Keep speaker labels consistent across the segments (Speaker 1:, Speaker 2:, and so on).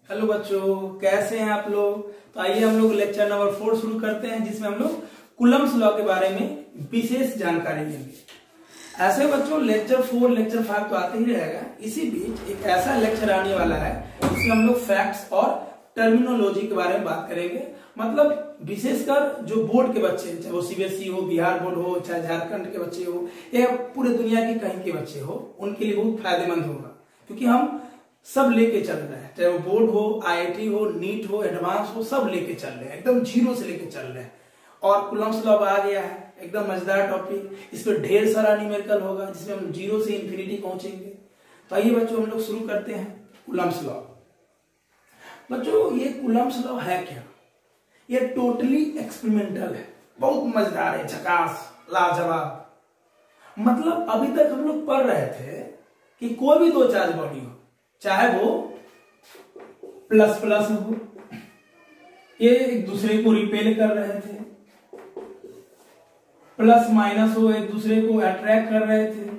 Speaker 1: Hello बच्चों, कैसे हैं आप लोग। तो आइए हम लोग लेक्चर नंबर 4 शुरू करते हैं, जिसमें हम लोग कूलम्ब्स लॉ के बारे में विशेष जानकारी लेंगे। ऐसे बच्चों लेक्चर 4 लेक्चर 5 तो आते ही रहेगा। इसी बीच एक ऐसा लेक्चर आने वाला है जिसमें हम लोग फैक्ट्स और टर्मिनोलॉजी के बारे में बात करेंगे। मतलब विशेषकर जो बोर्ड के बच्चे, चाहे वो सीबीएसई हो, बिहार बोर्ड हो, चाहे झारखंड के बच्चे हो या पूरे दुनिया के कहीं के बच्चे हो, उनके लिए बहुत फायदेमंद होगा। क्योंकि हम सब लेके चल रहे हैं, चाहे वो बोर्ड हो, आईआईटी हो, नीट हो, एडवांस हो, सब लेके चल रहे हैं, एकदम जीरो से लेके चल रहे हैं। और कूलम्ब्स लॉ आ गया है, एकदम मजेदार टॉपिक। इस पर ढेर सारा न्यूमेरिकल होगा जिसमें हम जीरो से इंफिनिटी पहुंचेंगे। तो आइए बच्चों हम लोग शुरू करते हैं कूलम्ब्स लॉ। बच्चों ये कूलम्ब्स लॉ है क्या? ये टोटली एक्सपेरिमेंटल है, बहुत मजेदार है, झकास, लाजवाब। मतलब अभी तक हम लोग पढ़ रहे थे कि कोई भी दो चार्ज बॉडी हो, चाहे वो प्लस प्लस हो, ये एक दूसरे को रिपेल कर रहे थे, प्लस माइनस हो, एक दूसरे को अट्रैक्ट कर रहे थे,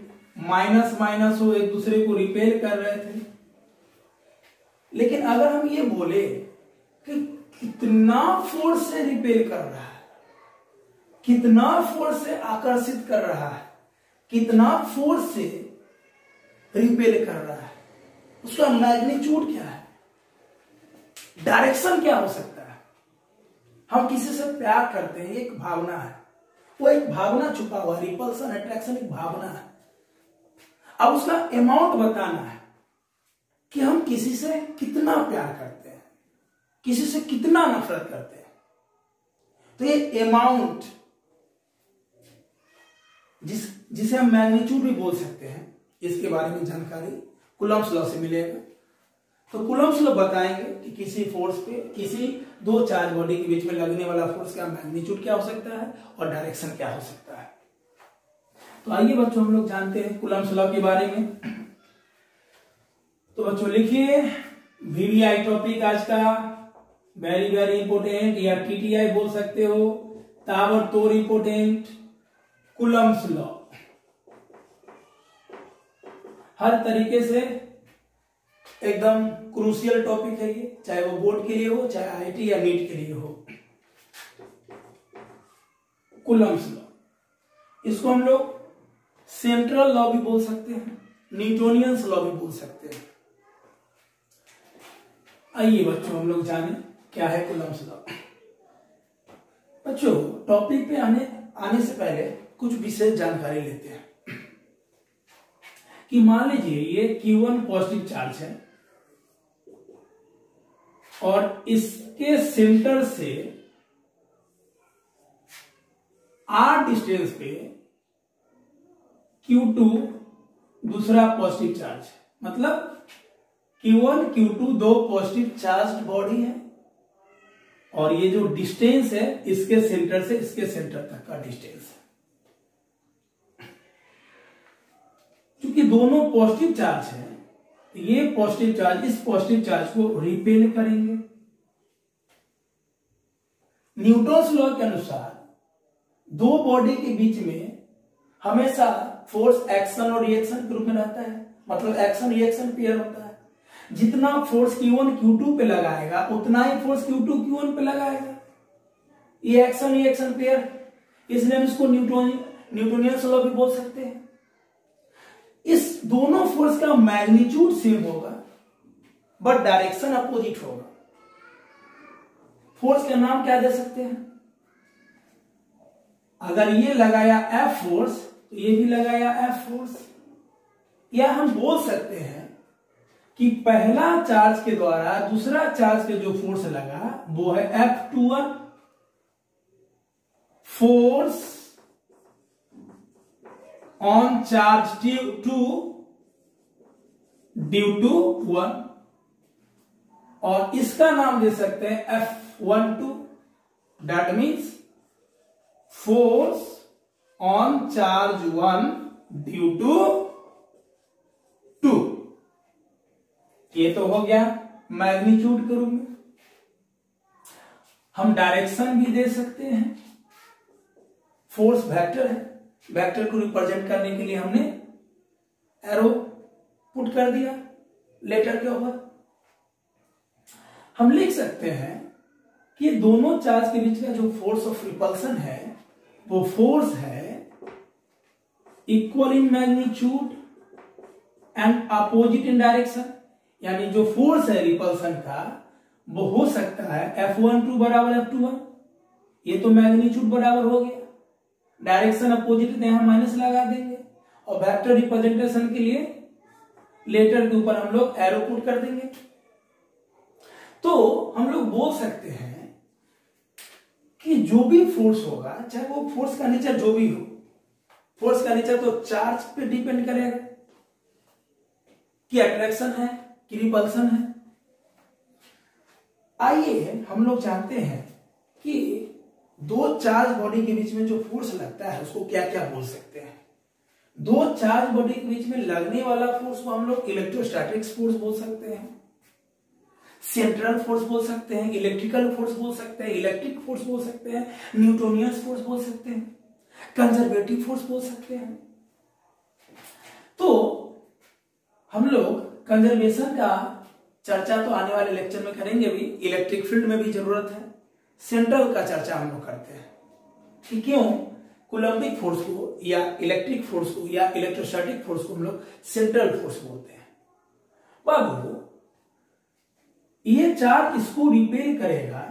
Speaker 1: माइनस माइनस हो, एक दूसरे को रिपेल कर रहे थे। लेकिन अगर हम ये बोले कि कितना फोर्स से रिपेल कर रहा है, कितना फोर्स से आकर्षित कर रहा है, कितना फोर्स से रिपेल कर रहा है, उसका मैग्नीट्यूड क्या है, डायरेक्शन क्या हो सकता है। हम किसी से प्यार करते हैं, एक भावना है, वो एक भावना छुपा हुआ, रिपल्सन अट्रैक्शन एक भावना है। अब उसका अमाउंट बताना है कि हम किसी से कितना प्यार करते हैं, किसी से कितना नफरत करते हैं। तो ये अमाउंट जिसे हम मैग्नीट्यूड भी बोल सकते हैं, इसके बारे में जानकारी कूलम्ब्स लॉ से मिलेगा। तो कूलम्ब्स लॉ बताएंगे कि किसी फोर्स पे, किसी दो चार्ज बॉडी के बीच में लगने वाला फोर्स का मैग्नीट्यूड क्या हो सकता है और डायरेक्शन क्या हो सकता है। तो आइए बच्चों हम लोग जानते हैं कूलम्ब्स लॉ के बारे में। तो बच्चों लिखिए, वीवीआई टॉपिक आज का वेरी वेरी इंपोर्टेंट, या टीटीआई बोल सकते हो, ताबड़तोड़ इंपोर्टेंट, कूलम्ब्स लॉ। हर तरीके से एकदम क्रूशियल टॉपिक है ये, चाहे वो बोर्ड के लिए हो, चाहे आईआईटी या नीट के लिए हो। कूलम्ब्स लॉ, इसको हम लोग सेंट्रल लॉ भी बोल सकते हैं, न्यूटोनियंस लॉ भी बोल सकते हैं। आइए बच्चों हम लोग जाने क्या है कूलम्ब्स लॉ। बच्चों टॉपिक पे आने से पहले कुछ विशेष जानकारी लेते हैं कि मान लीजिए ये Q1 पॉजिटिव चार्ज है और इसके सेंटर से r डिस्टेंस पे Q2 दूसरा पॉजिटिव चार्ज है। मतलब Q1 Q2 दो पॉजिटिव चार्ज बॉडी है और ये जो डिस्टेंस है इसके सेंटर से इसके सेंटर तक का डिस्टेंस है। क्योंकि दोनों पॉजिटिव चार्ज है, ये पॉजिटिव चार्ज इस पॉजिटिव चार्ज को रिपेल करेंगे। न्यूटन्स लॉ के अनुसार दो बॉडी के बीच में हमेशा फोर्स एक्शन और रिएक्शन के रूप में रहता है। मतलब एक्शन रिएक्शन पेयर होता है। जितना फोर्स Q1 Q2 पे लगाएगा उतना ही फोर्स Q2 Q1 पे लगाएगा। ये एक्शन रिएक्शन पेयर, इसलिए हम इसको न्यूटोनियंस लॉ भी बोल सकते हैं। इस दोनों फोर्स का मैग्नीट्यूड सेम होगा बट डायरेक्शन अपोजिट होगा। फोर्स का नाम क्या दे सकते हैं? अगर ये लगाया F फोर्स तो ये भी लगाया F फोर्स। या हम बोल सकते हैं कि पहला चार्ज के द्वारा दूसरा चार्ज के जो फोर्स लगा वो है F21, force on charge 2 due to 1, और इसका नाम दे सकते हैं F12, that means force on charge 1 due to 2। ये तो हो गया मैग्नीट्यूड के रूप में। हम डायरेक्शन भी दे सकते हैं। फोर्स वेक्टर है, वेक्टर को रिप्रेजेंट करने के लिए हमने एरो पुट कर दिया लेटर के ऊपर। हम लिख सकते हैं कि दोनों चार्ज के बीच का जो फोर्स ऑफ रिपल्सन है वो फोर्स है equal in magnitude and opposite in direction. यानी जो फोर्स है रिपल्सन का वो हो सकता है F12 बराबर F21, ये तो मैग्नीट्यूड बराबर हो गया, डायरेक्शन अपोजिट है यहां माइनस लगा देंगे और वेक्टर रिप्रेजेंटेशन के लिए लेटर के ऊपर हम लोग एरो पुट कर देंगे। तो हम लोग बोल सकते हैं कि जो भी फोर्स होगा, चाहे वो फोर्स का नेचर जो भी हो, फोर्स का नेचर तो चार्ज पे डिपेंड करेगा कि अट्रैक्शन है कि रिपल्सन है। आइए हम लोग जानते हैं कि दो चार्ज बॉडी के बीच में जो फोर्स लगता है उसको क्या क्या बोल सकते हैं। दो चार्ज बॉडी के बीच में लगने वाला फोर्स को हम लोग इलेक्ट्रोस्टैटिक फोर्स बोल सकते हैं, सेंट्रल फोर्स बोल सकते हैं, इलेक्ट्रिकल फोर्स बोल सकते हैं, इलेक्ट्रिक फोर्स बोल सकते हैं, न्यूटोनियन फोर्स बोल सकते हैं, कंजर्वेटिव फोर्स बोल सकते हैं। तो हम लोग कंजर्वेशन का चर्चा तो आने वाले लेक्चर में करेंगे भी, इलेक्ट्रिक फील्ड में भी जरूरत है। सेंट्रल का चर्चा हम लोग करते हैं कि क्यों कूलम्बिक फोर्स को या इलेक्ट्रिक फोर्स को या इलेक्ट्रोस्टैटिक फोर्स को हम लोग सेंट्रल फोर्स बोलते हैं। बाबू ये चार्ज इसको रिपेल करेगा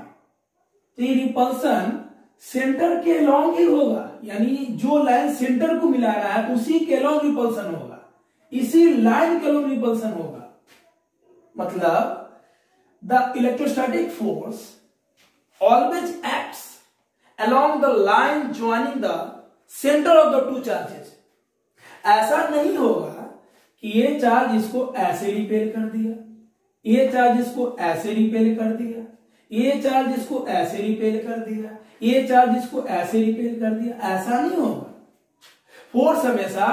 Speaker 1: तो ये रिपल्सन सेंटर के अलोंग ही होगा, यानी जो लाइन सेंटर को मिला रहा है उसी के अलोंग रिपल्सन होगा, इसी लाइन के अलोंग रिपल्सन होगा। मतलब the electrostatic force always acts along the line joining the center of the two charges। ऐसा नहीं होगा कि ये चार्ज इसको ऐसे रिपेल कर दिया, ये चार्ज इसको ऐसे रिपेल कर दिया, ये चार्ज इसको ऐसे रिपेल कर दिया, ये चार्ज इसको ऐसे रिपेल कर दिया, ऐसा नहीं होगा। फोर्स हमेशा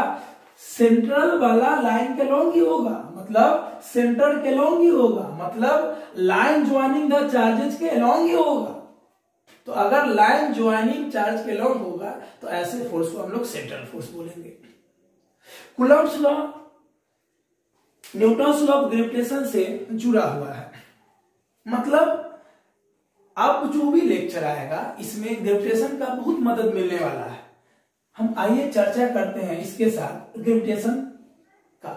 Speaker 1: सेंट्रल वाला लाइन के लॉन्ग ही होगा, मतलब सेंटर के लॉन्ग ही होगा, मतलब लाइन ज्वाइनिंग द चार्जेस के लॉन्ग ही होगा। तो अगर लाइन ज्वाइनिंग चार्ज के लॉन्ग होगा तो ऐसे फोर्स को हम लोग सेंट्रल फोर्स बोलेंगे। Coulomb's law Newton's law of gravitation से जुड़ा हुआ है, मतलब अब जो भी लेक्चर आएगा इसमें ग्रेविटेशन का बहुत मदद मिलने वाला है। हम आइए चर्चा करते हैं इसके साथ ग्रेविटेशन का।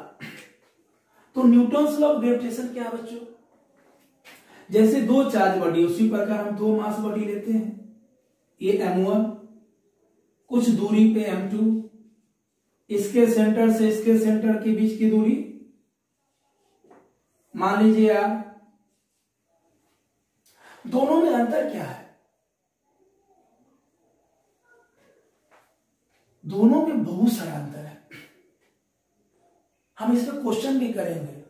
Speaker 1: तो न्यूटन्स लॉ ऑफ ग्रेविटेशन क्या है बच्चों? जैसे दो चार्ज बॉडी उसी प्रकार हम दो मास बॉडी लेते हैं, ये M1, कुछ दूरी पे M2, इसके सेंटर से इसके सेंटर के बीच की दूरी मान लीजिए आप। दोनों में अंतर क्या है? दोनों में बहुत सारा अंतर है। हम इसमें क्वेश्चन भी करेंगे,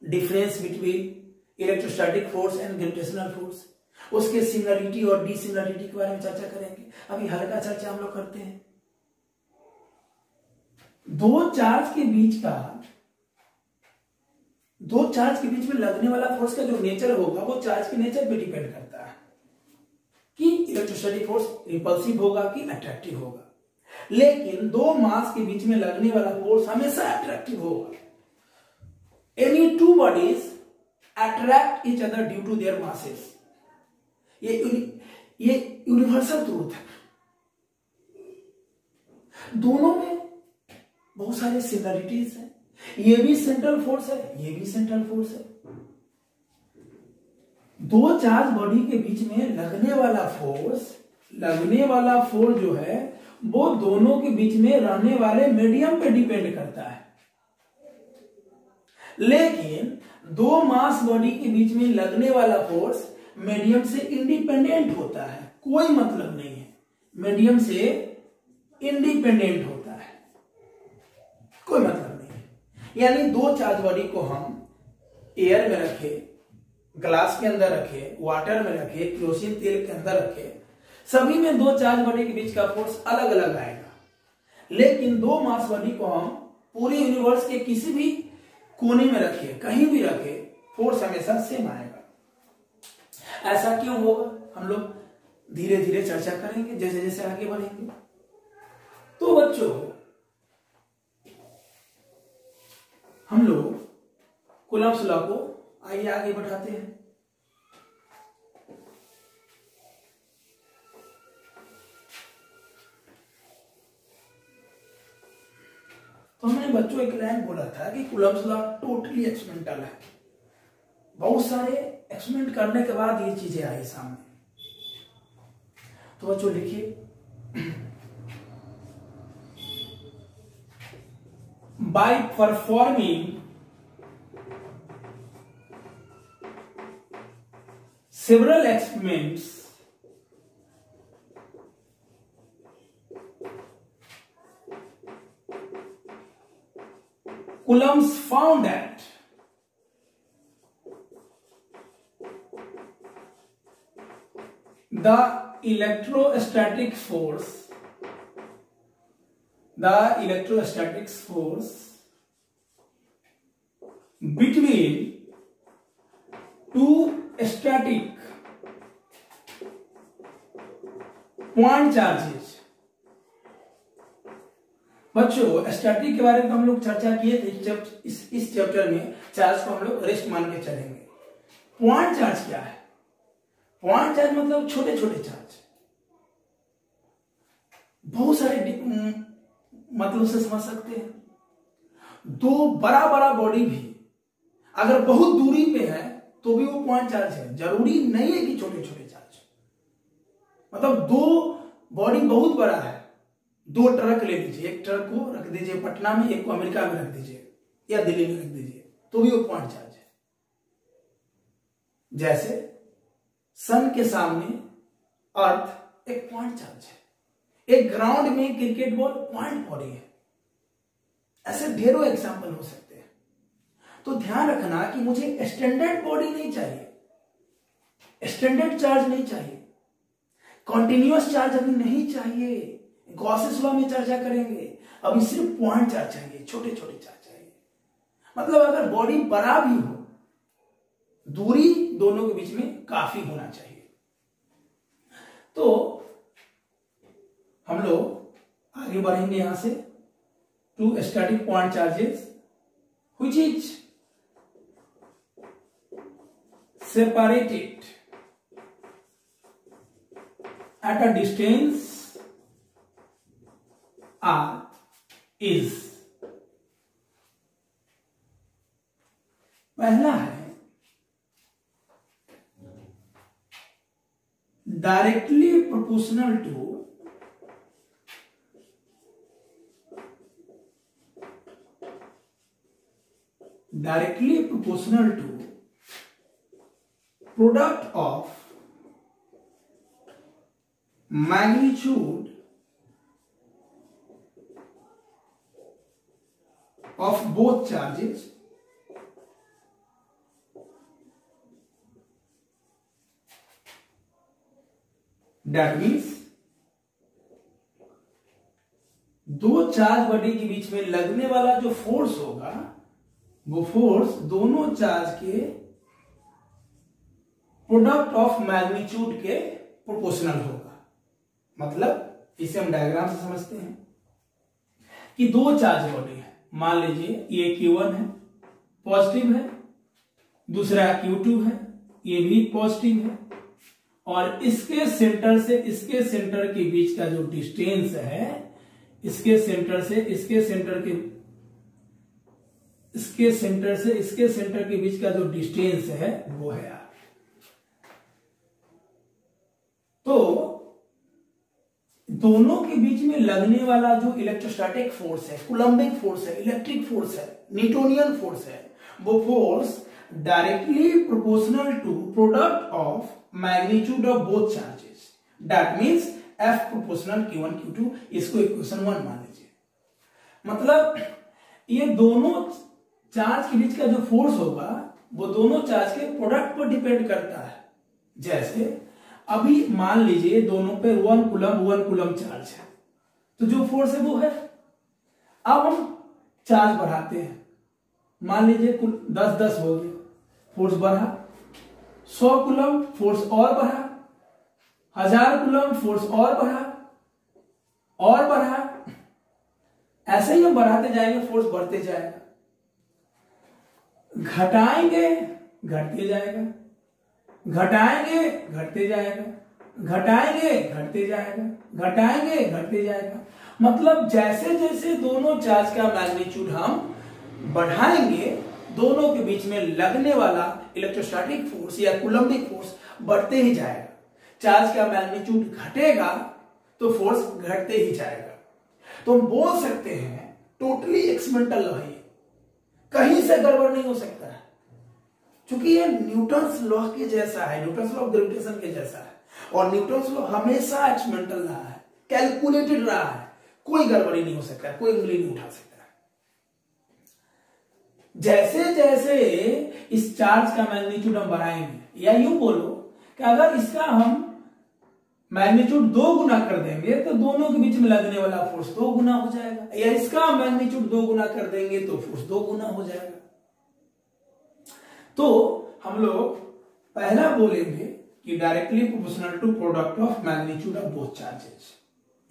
Speaker 1: difference between electrostatic force and gravitational force, उसके सिंगुलरिटी और डिसिंगुलरिटी के बारे में चर्चा करेंगे। अभी हल्का चर्चा हम लोग करते हैं। दो चार्ज के बीच में लगने वाला फोर्स का जो नेचर होगा वो चार्ज के नेचर पे डिपेंड करता है कि इलेक्ट्रोस्टैटिक फोर्स रिपल्सिव होगा कि अट्रैक्टिव होगा। लेकिन दो मास के बीच में लगने वाला फोर्स हमेशा अट्रैक्टिव होगा। Any two bodies attract each other due to their masses। ये यूनिवर्सल ट्रूथ है। दोनों में बहुत सारे सिमिलरिटीज हैं, ये भी सेंट्रल फोर्स है, ये भी सेंट्रल फोर्स है। दो चार्ज बॉडी के बीच में लगने वाला फोर्स जो है वो दोनों के बीच में रहने वाले मीडियम पे डिपेंड करता है। लेकिन दो मास बॉडी के बीच में लगने वाला फोर्स मीडियम से इंडिपेंडेंट होता है, कोई मतलब नहीं है, मीडियम से इंडिपेंडेंट होता है, कोई मतलब नहीं है। यानी दो चार्ज बॉडी को हम एयर में रखे, ग्लास के अंदर रखे, वाटर में रखे, केरोसिन तेल के अंदर रखे, सभी में दो चार्ज बॉडी के बीच का फोर्स अलग अलग आएगा। लेकिन दो मास बॉडी को हम पूरे यूनिवर्स के किसी भी कोने में रखिए, कहीं भी रखे, फोर्स हमेशा सेम आएगा। ऐसा क्यों होगा हम लोग धीरे धीरे चर्चा करेंगे जैसे जैसे आगे बढ़ेंगे। तो बच्चों हम लोग कूलम्ब्स लॉ को आइए आगे बढ़ाते हैं। तो हमने बच्चों एक लाइन बोला था कि कूलम्स लॉ टोटली एक्सपेरिमेंटल है, बहुत सारे एक्सपेरिमेंट करने के बाद ये चीजें आई सामने। तो बच्चों लिखिए, by performing several experiments, Coulombs found that the electrostatic force between two static point charges। बच्चों स्टैटिक के बारे में हम लोग चर्चा किए थे, इस चैप्टर में चार्ज को हम लोग रेस्ट मान के चलेंगे। पॉइंट चार्ज क्या है? पॉइंट चार्ज मतलब छोटे छोटे चार्ज, बहुत सारे मतलब से समझ सकते हैं। दो बड़ा बड़ा बॉडी भी अगर बहुत दूरी पे है तो भी वो पॉइंट चार्ज है, जरूरी नहीं है कि छोटे छोटे चार्ज। मतलब दो बॉडी बहुत बड़ा है, दो ट्रक ले लीजिए, एक ट्रक को रख दीजिए पटना में, एक को अमेरिका में रख दीजिए या दिल्ली में रख दीजिए, तो भी वो पॉइंट चार्ज है। जैसे सन के सामने अर्थ एक पॉइंट चार्ज है, एक ग्राउंड में क्रिकेट बॉल पॉइंट बॉडी है। ऐसे ढेरों एग्जाम्पल हो सकते हैं। तो ध्यान रखना कि मुझे स्टैंडर्ड बॉडी नहीं चाहिए, स्टैंडर्ड चार्ज नहीं चाहिए, कॉन्टिन्यूअस चार्ज अभी नहीं चाहिए, गॉसेस लॉ में चर्चा करेंगे। अभी सिर्फ पॉइंट चार्ज चाहिए, छोटे छोटे चार्ज चाहिए। मतलब अगर बॉडी बड़ा भी हो, दूरी दोनों के बीच में काफी होना चाहिए। तो हम लोग आगे बढ़ेंगे यहां से। Two static point charges which is separated at a distance r is। पहला है directly proportional to product of magnitude of both charges that means दो चार्ज बॉडी के बीच में लगने वाला जो फोर्स होगा वो फोर्स दोनों चार्ज के प्रोडक्ट ऑफ मैग्नीट्यूड के प्रोपोर्शनल होगा। मतलब इसे हम डायग्राम से समझते हैं कि दो चार्ज बॉडी है, मान लीजिए ये Q1 है, पॉजिटिव है, दूसरा Q2 है, ये भी पॉजिटिव है, और इसके सेंटर से इसके सेंटर के बीच का जो डिस्टेंस है, इसके सेंटर से इसके सेंटर के बीच का जो डिस्टेंस है वो है R। तो दोनों के बीच में लगने वाला जो इलेक्ट्रोस्टैटिक फोर्स है, कूलम्बिक फोर्स है, इलेक्ट्रिक फोर्स है, न्यूटोनियन फोर्स है, वो force directly proportional to product of magnitude of both charges. That means F proportional Q1 Q2। इसको इक्वेशन 1 मान लीजिए। मतलब ये दोनों चार्ज के बीच का जो फोर्स होगा वो दोनों चार्ज के प्रोडक्ट पर डिपेंड करता है। जैसे अभी मान लीजिए दोनों पे 1 कूलम चार्ज है, तो जो फोर्स है वो है। अब हम चार्ज बढ़ाते हैं, मान लीजिए 10 हो गया, फोर्स बढ़ा, 100 कूलम फोर्स और बढ़ा, 1000 कूलम फोर्स और बढ़ा, ऐसे ही हम बढ़ाते जाएंगे, फोर्स बढ़ते जाएगा। घटाएंगे घटते जाएगा, घटाएंगे घटते जाएगा, घटाएंगे घटते जाएगा, घटाएंगे घटते जाएगा। मतलब जैसे जैसे दोनों चार्ज का मैग्नीट्यूड हम बढ़ाएंगे, दोनों के बीच में लगने वाला इलेक्ट्रोस्टैटिक फोर्स या कूलम्बिक फोर्स बढ़ते ही जाएगा। चार्ज का मैग्नीट्यूड घटेगा तो फोर्स घटते ही जाएगा। तो हम बोल सकते हैं टोटली एक्सपेरिमेंटल लॉ है, कहीं से गड़बड़ नहीं हो सकता है, क्योंकि ये न्यूटन्स लॉ के जैसा है, न्यूटन्स लॉ ऑफ ग्रेविटेशन के जैसा है। और न्यूटन्स लॉ हमेशा एक्सपेरिमेंटल रहा है, कैलकुलेटेड रहा है, कोई गड़बड़ी नहीं हो सकता, कोई उंगली नहीं उठा सकता। जैसे जैसे इस चार्ज का मैग्नीट्यूड हम बढ़ाएंगे, या यूं बोलो कि अगर इसका हम मैग्नीट्यूड 2 गुना कर देंगे तो दोनों के बीच में लगने वाला फोर्स 2 गुना हो जाएगा, या इसका मैग्नीट्यूड 2 गुना कर देंगे तो फोर्स 2 गुना हो जाएगा। तो हम लोग पहला बोलेंगे कि directly proportional to product of magnitude of both charges,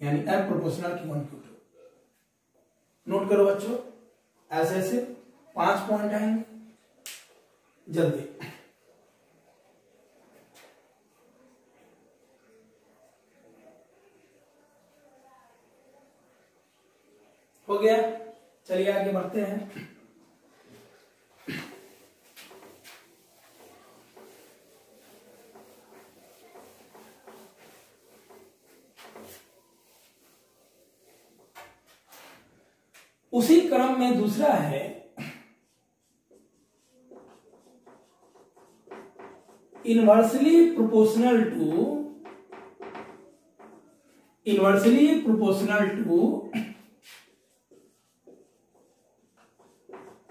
Speaker 1: यानी M proportional Q1 Q2। Note करो बच्चों, ऐसे ऐसे 5 पॉइंट आएंगे, जल्दी। हो गया, चलिए आगे बढ़ते हैं। उसी क्रम में दूसरा है inversely proportional to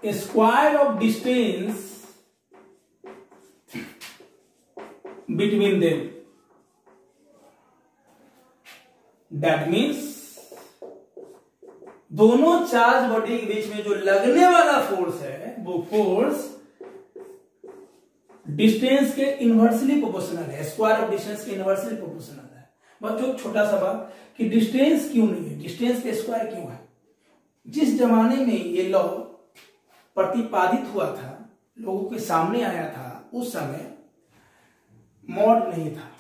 Speaker 1: square of distance between them. That means दोनों चार्ज बॉडी के बीच में जो लगने वाला फोर्स है वो फोर्स डिस्टेंस के इनवर्सली प्रोपोर्शनल है, स्क्वायर ऑफ डिस्टेंस के इनवर्सली प्रोपोर्शनल है। बच्चों छोटा सा बात कि डिस्टेंस क्यों नहीं है, डिस्टेंस के स्क्वायर क्यों है? जिस जमाने में ये लॉ प्रतिपादित हुआ था, लोगों के सामने आया था, उस समय मॉड नहीं था।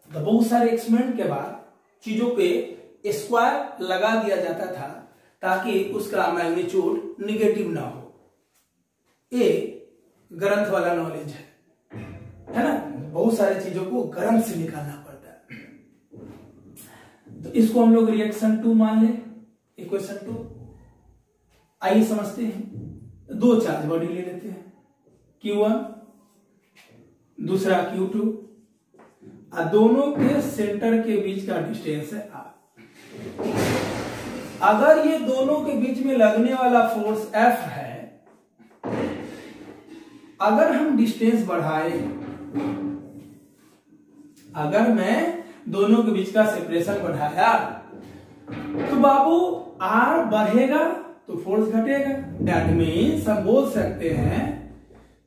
Speaker 1: तो बहुत सारे एक्सपेरिमेंट के बाद चीजों पे स्क्वायर लगा दिया जाता था ताकि उसका मैग्नीट्यूड निगेटिव ना हो। ये ग्रंथ वाला नॉलेज है ना, बहुत सारी चीजों को ग्रंथ से निकालना पड़ता है। तो इसको हम लोग रिएक्शन 2 मान ले, इक्वेशन 2। आइए समझते हैं। 2 चार्ज बॉडी ले लेते हैं, Q1 दूसरा Q2, और दोनों के सेंटर के बीच का डिस्टेंस है R। अगर ये दोनों के बीच में लगने वाला फोर्स F है, अगर हम डिस्टेंस बढ़ाए, अगर मैं दोनों के बीच का सेपरेशन बढ़ाया तो बाबू R बढ़ेगा तो फोर्स घटेगा। दैट मीन्स हम बोल सकते हैं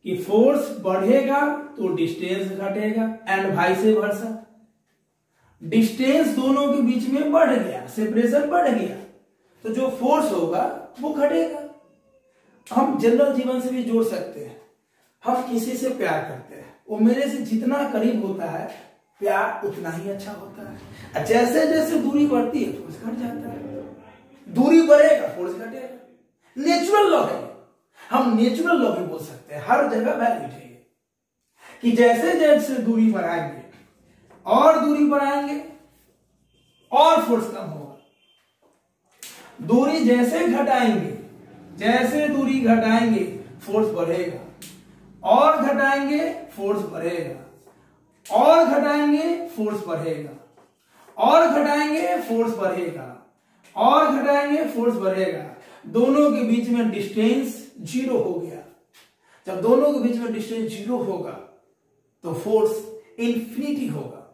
Speaker 1: कि फोर्स बढ़ेगा तो डिस्टेंस घटेगा, एंड वाइस वर्सा। डिस्टेंस दोनों के बीच में बढ़ गया, सेपरेशन बढ़ गया, तो जो फोर्स होगा वो घटेगा। हम जनरल जीवन से भी जोड़ सकते हैं। हम किसी से प्यार करते हैं, वो मेरे से जितना करीब होता है प्यार उतना ही अच्छा होता है। जैसे जैसे दूरी बढ़ती है फोर्स घट जाता है, दूरी बढ़ेगा फोर्स घटेगा। नेचुरल लॉ है, हम नेचुरल लॉ भी बोल सकते हैं, हर जगह वैलिड है कि जैसे जैसे दूरी बढ़ाएंगे और दूरी बढ़ाएंगे और फोर्स कम होगा। दूरी जैसे घटाएंगे, जैसे दूरी घटाएंगे फोर्स बढ़ेगा, और घटाएंगे फोर्स बढ़ेगा, और घटाएंगे फोर्स बढ़ेगा, और घटाएंगे फोर्स बढ़ेगा, और घटाएंगे फोर्स बढ़ेगा। दोनों के बीच में डिस्टेंस 0 हो गया। जब दोनों के बीच में डिस्टेंस 0 होगा तो फोर्स इंफिनिटी होगा।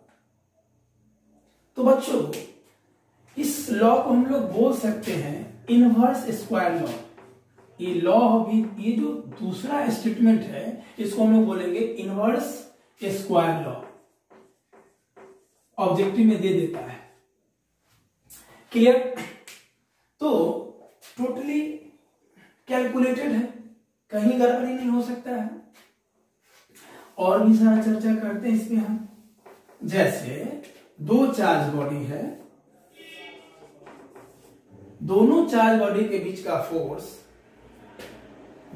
Speaker 1: तो बच्चों इस लॉ को हम लोग बोल सकते हैं इनवर्स स्क्वायर लॉ। ये लॉ भी, ये जो दूसरा स्टेटमेंट है इसको हम लोग बोलेंगे इनवर्स स्क्वायर लॉ। ऑब्जेक्टिव में दे देता है, क्लियर? तो टोटली कैलकुलेटेड है, कहीं गड़बड़ी नहीं हो सकता है। और भी सारा चर्चा करते हैं इसमें हम। जैसे 2 चार्ज बॉडी है दोनों चार्ज बॉडी के बीच का फोर्स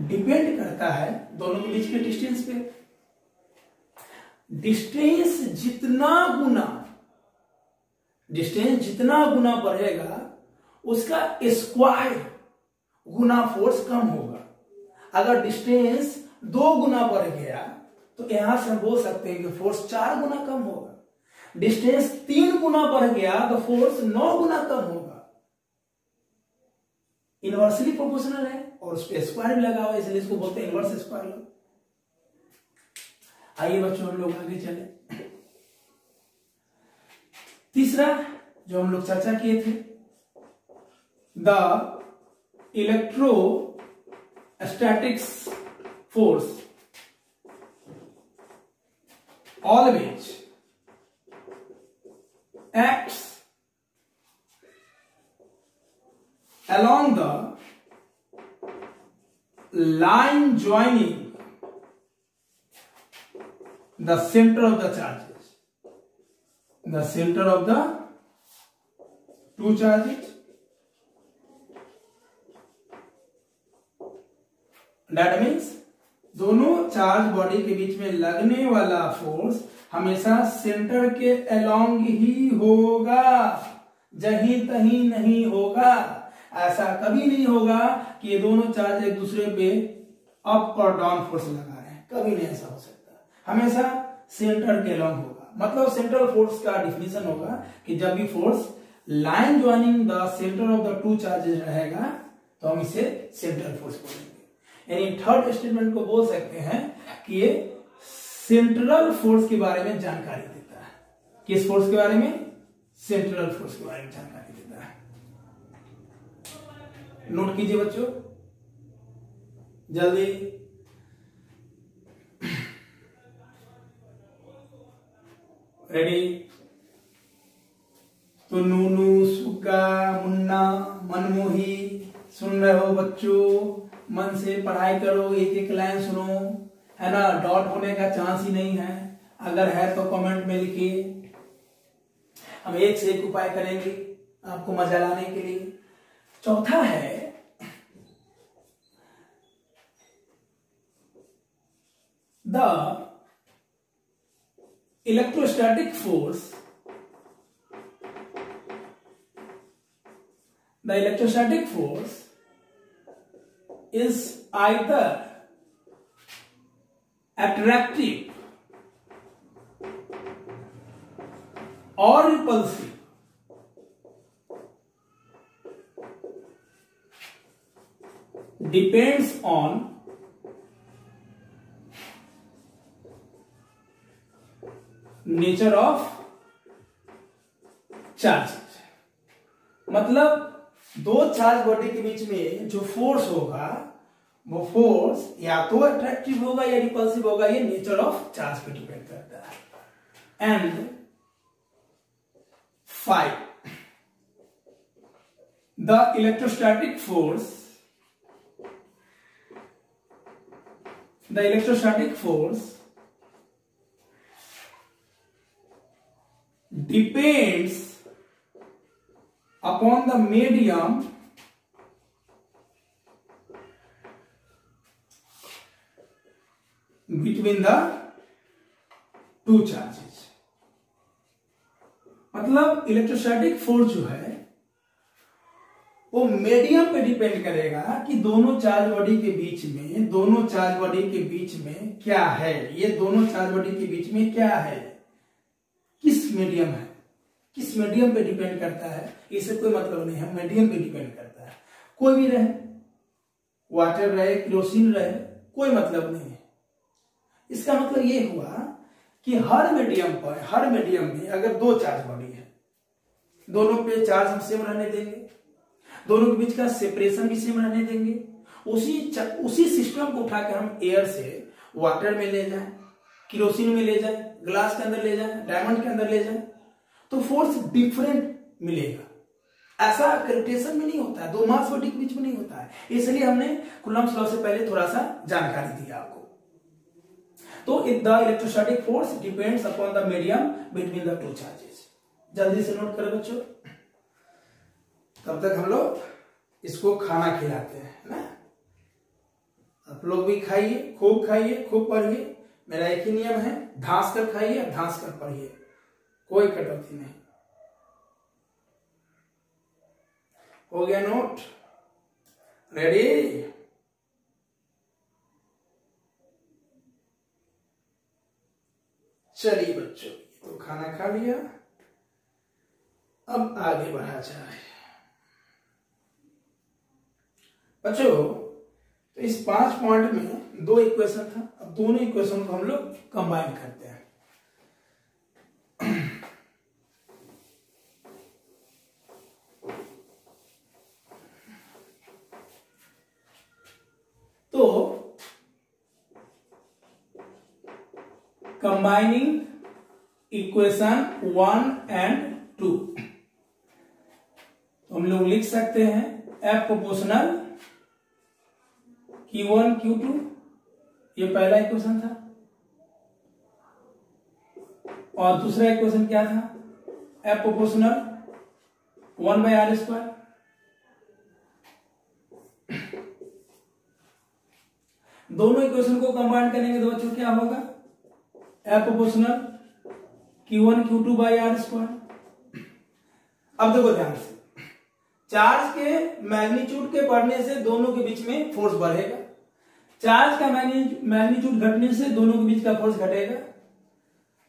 Speaker 1: डिपेंड करता है दोनों के बीच के डिस्टेंस पे। डिस्टेंस जितना गुना बढ़ेगा उसका स्क्वायर गुना फोर्स कम होगा। अगर डिस्टेंस 2 गुना बढ़ गया तो यहां से हम बोल सकते हैं कि फोर्स 4 गुना कम होगा। डिस्टेंस 3 गुना बढ़ गया तो फोर्स 9 गुना कम होगा। इनवर्सली प्रोपोर्शनल है और उस पर स्क्वायर भी लगा हुआ है, इसलिए इसको बोलते हैं इनवर्स स्क्वायर लॉ। आइए बच्चों हम लोग आगे चले। तीसरा जो हम लोग चर्चा किए थे, the electrostatics force always acts along the line joining the center of the charges, the center of the two charges. That means दोनों चार्ज बॉडी के बीच में लगने वाला फोर्स हमेशा सेंटर के अलोंग ही होगा, जहीं तहीं नहीं होगा। ऐसा कभी नहीं होगा कि ये दोनों चार्ज एक दूसरे पे अप और डाउन फोर्स लगा रहे हैं, कभी नहीं ऐसा हो सकता। हमेशा सेंटर के अलोंग होगा। मतलब सेंट्रल फोर्स का डिफिनीशन होगा कि जब भी force line joining the centre of the two charges रहेगा तो हम इसे सेंट्रल फोर्स बोलेंगे। यानी थर्ड स्टेटमेंट को बोल सकते हैं कि ये सेंट्रल फोर्स के बारे में जानकारी देता है। किस फोर्स के बारे में? सेंट्रल फोर्स के बारे में जानकारी देता है। नोट कीजिए बच्चों जल्दी। रेडी? तो नूनू, सुग्गा, मुन्ना, मनमोही सुन रहे हो बच्चों? मन से पढ़ाई करो, एक एक लाइन सुनो, है ना? डॉट होने का चांस ही नहीं है। अगर है तो कमेंट में लिखिए। हम एक से एक उपाय करेंगे आपको मजा लाने के लिए। चौथा है the electrostatic force. The electrostatic force is either attractive or repulsive. Depends on nature of charges. मतलब दो चार्ज बॉडी के बीच में जो फोर्स होगा वो फोर्स या तो अट्रैक्टिव होगा या रिपल्सिव होगा। ये नेचर ऑफ चार्ज पे डिपेंड करता है। And 5 the electrostatic force depends upon the medium between the two charges। मतलब इलेक्ट्रोस्टैटिक फोर्स जो है वो मीडियम पे डिपेंड करेगा कि दोनों चार्ज बॉडी के बीच में क्या है। ये दोनों चार्ज बॉडी के बीच में क्या है, किस मीडियम है, किस मीडियम पे डिपेंड करता है। इससे कोई मतलब नहीं है, मीडियम पे डिपेंड करता है। कोई भी रहे, वाटर रहे, केरोसिन रहे, कोई मतलब नहीं है। इसका मतलब ये हुआ कि हर मीडियम में अगर दो चार्ज बॉडी है, दोनों पे चार्ज हम सेम रहने देंगे, दोनों के बीच का सेपरेशन भी सेम रहने देंगे। उसी सिस्टम को उठाकर हम एयर से वाटर में ले जाएं, केरोसिन में ले जाएं, ग्लास के अंदर ले जाएं, डायमंड के अंदर ले जाएं, तो फोर्स डिफरेंट मिलेगा। ऐसा ग्रेविटेशन में नहीं होता है, दो मास बॉडी के बीच में नहीं होता है। इसलिए हमने कूलम्ब्स लॉ से पहले थोड़ा सा जानकारी दी आपको। तो the electrostatic force depends upon the medium between the two charges. जल्दी से नोट करें बच्चों, तब तक हम लोग इसको खाना खिलाते हैं, है ना। आप लोग भी खाइए, खूब पढ़िए। मेरा एक ही नियम है, धांस कर खाइए, धांस कर पढ़िए, कोई कटौती नहीं। हो गया नोट? रेडी? चलिए बच्चों, तो खाना खा लिया, अब आगे बढ़ा जाए। बच्चों, तो इस 5 पॉइंट में 2 इक्वेशन था, अब दोनों इक्वेशन को हम लोग कंबाइन करते हैं। तो कंबाइनिंग इक्वेशन 1 एंड 2, तो हम लोग लिख सकते हैं F प्रोपोर्शनल Q1 Q2, ये पहला इक्वेशन था, और दूसरा इक्वेशन क्या था? F proportional 1/r²। दोनों इक्वेशन को कंबाइन करेंगे तो बच्चों क्या होगा? F proportional Q1 Q2/r²। अब देखो ध्यान से, चार्ज के मैग्नीट्यूड के बढ़ने से दोनों के बीच में फोर्स बढ़ेगा, चार्ज का मैग्नीट्यूड घटने से दोनों के बीच का फोर्स घटेगा,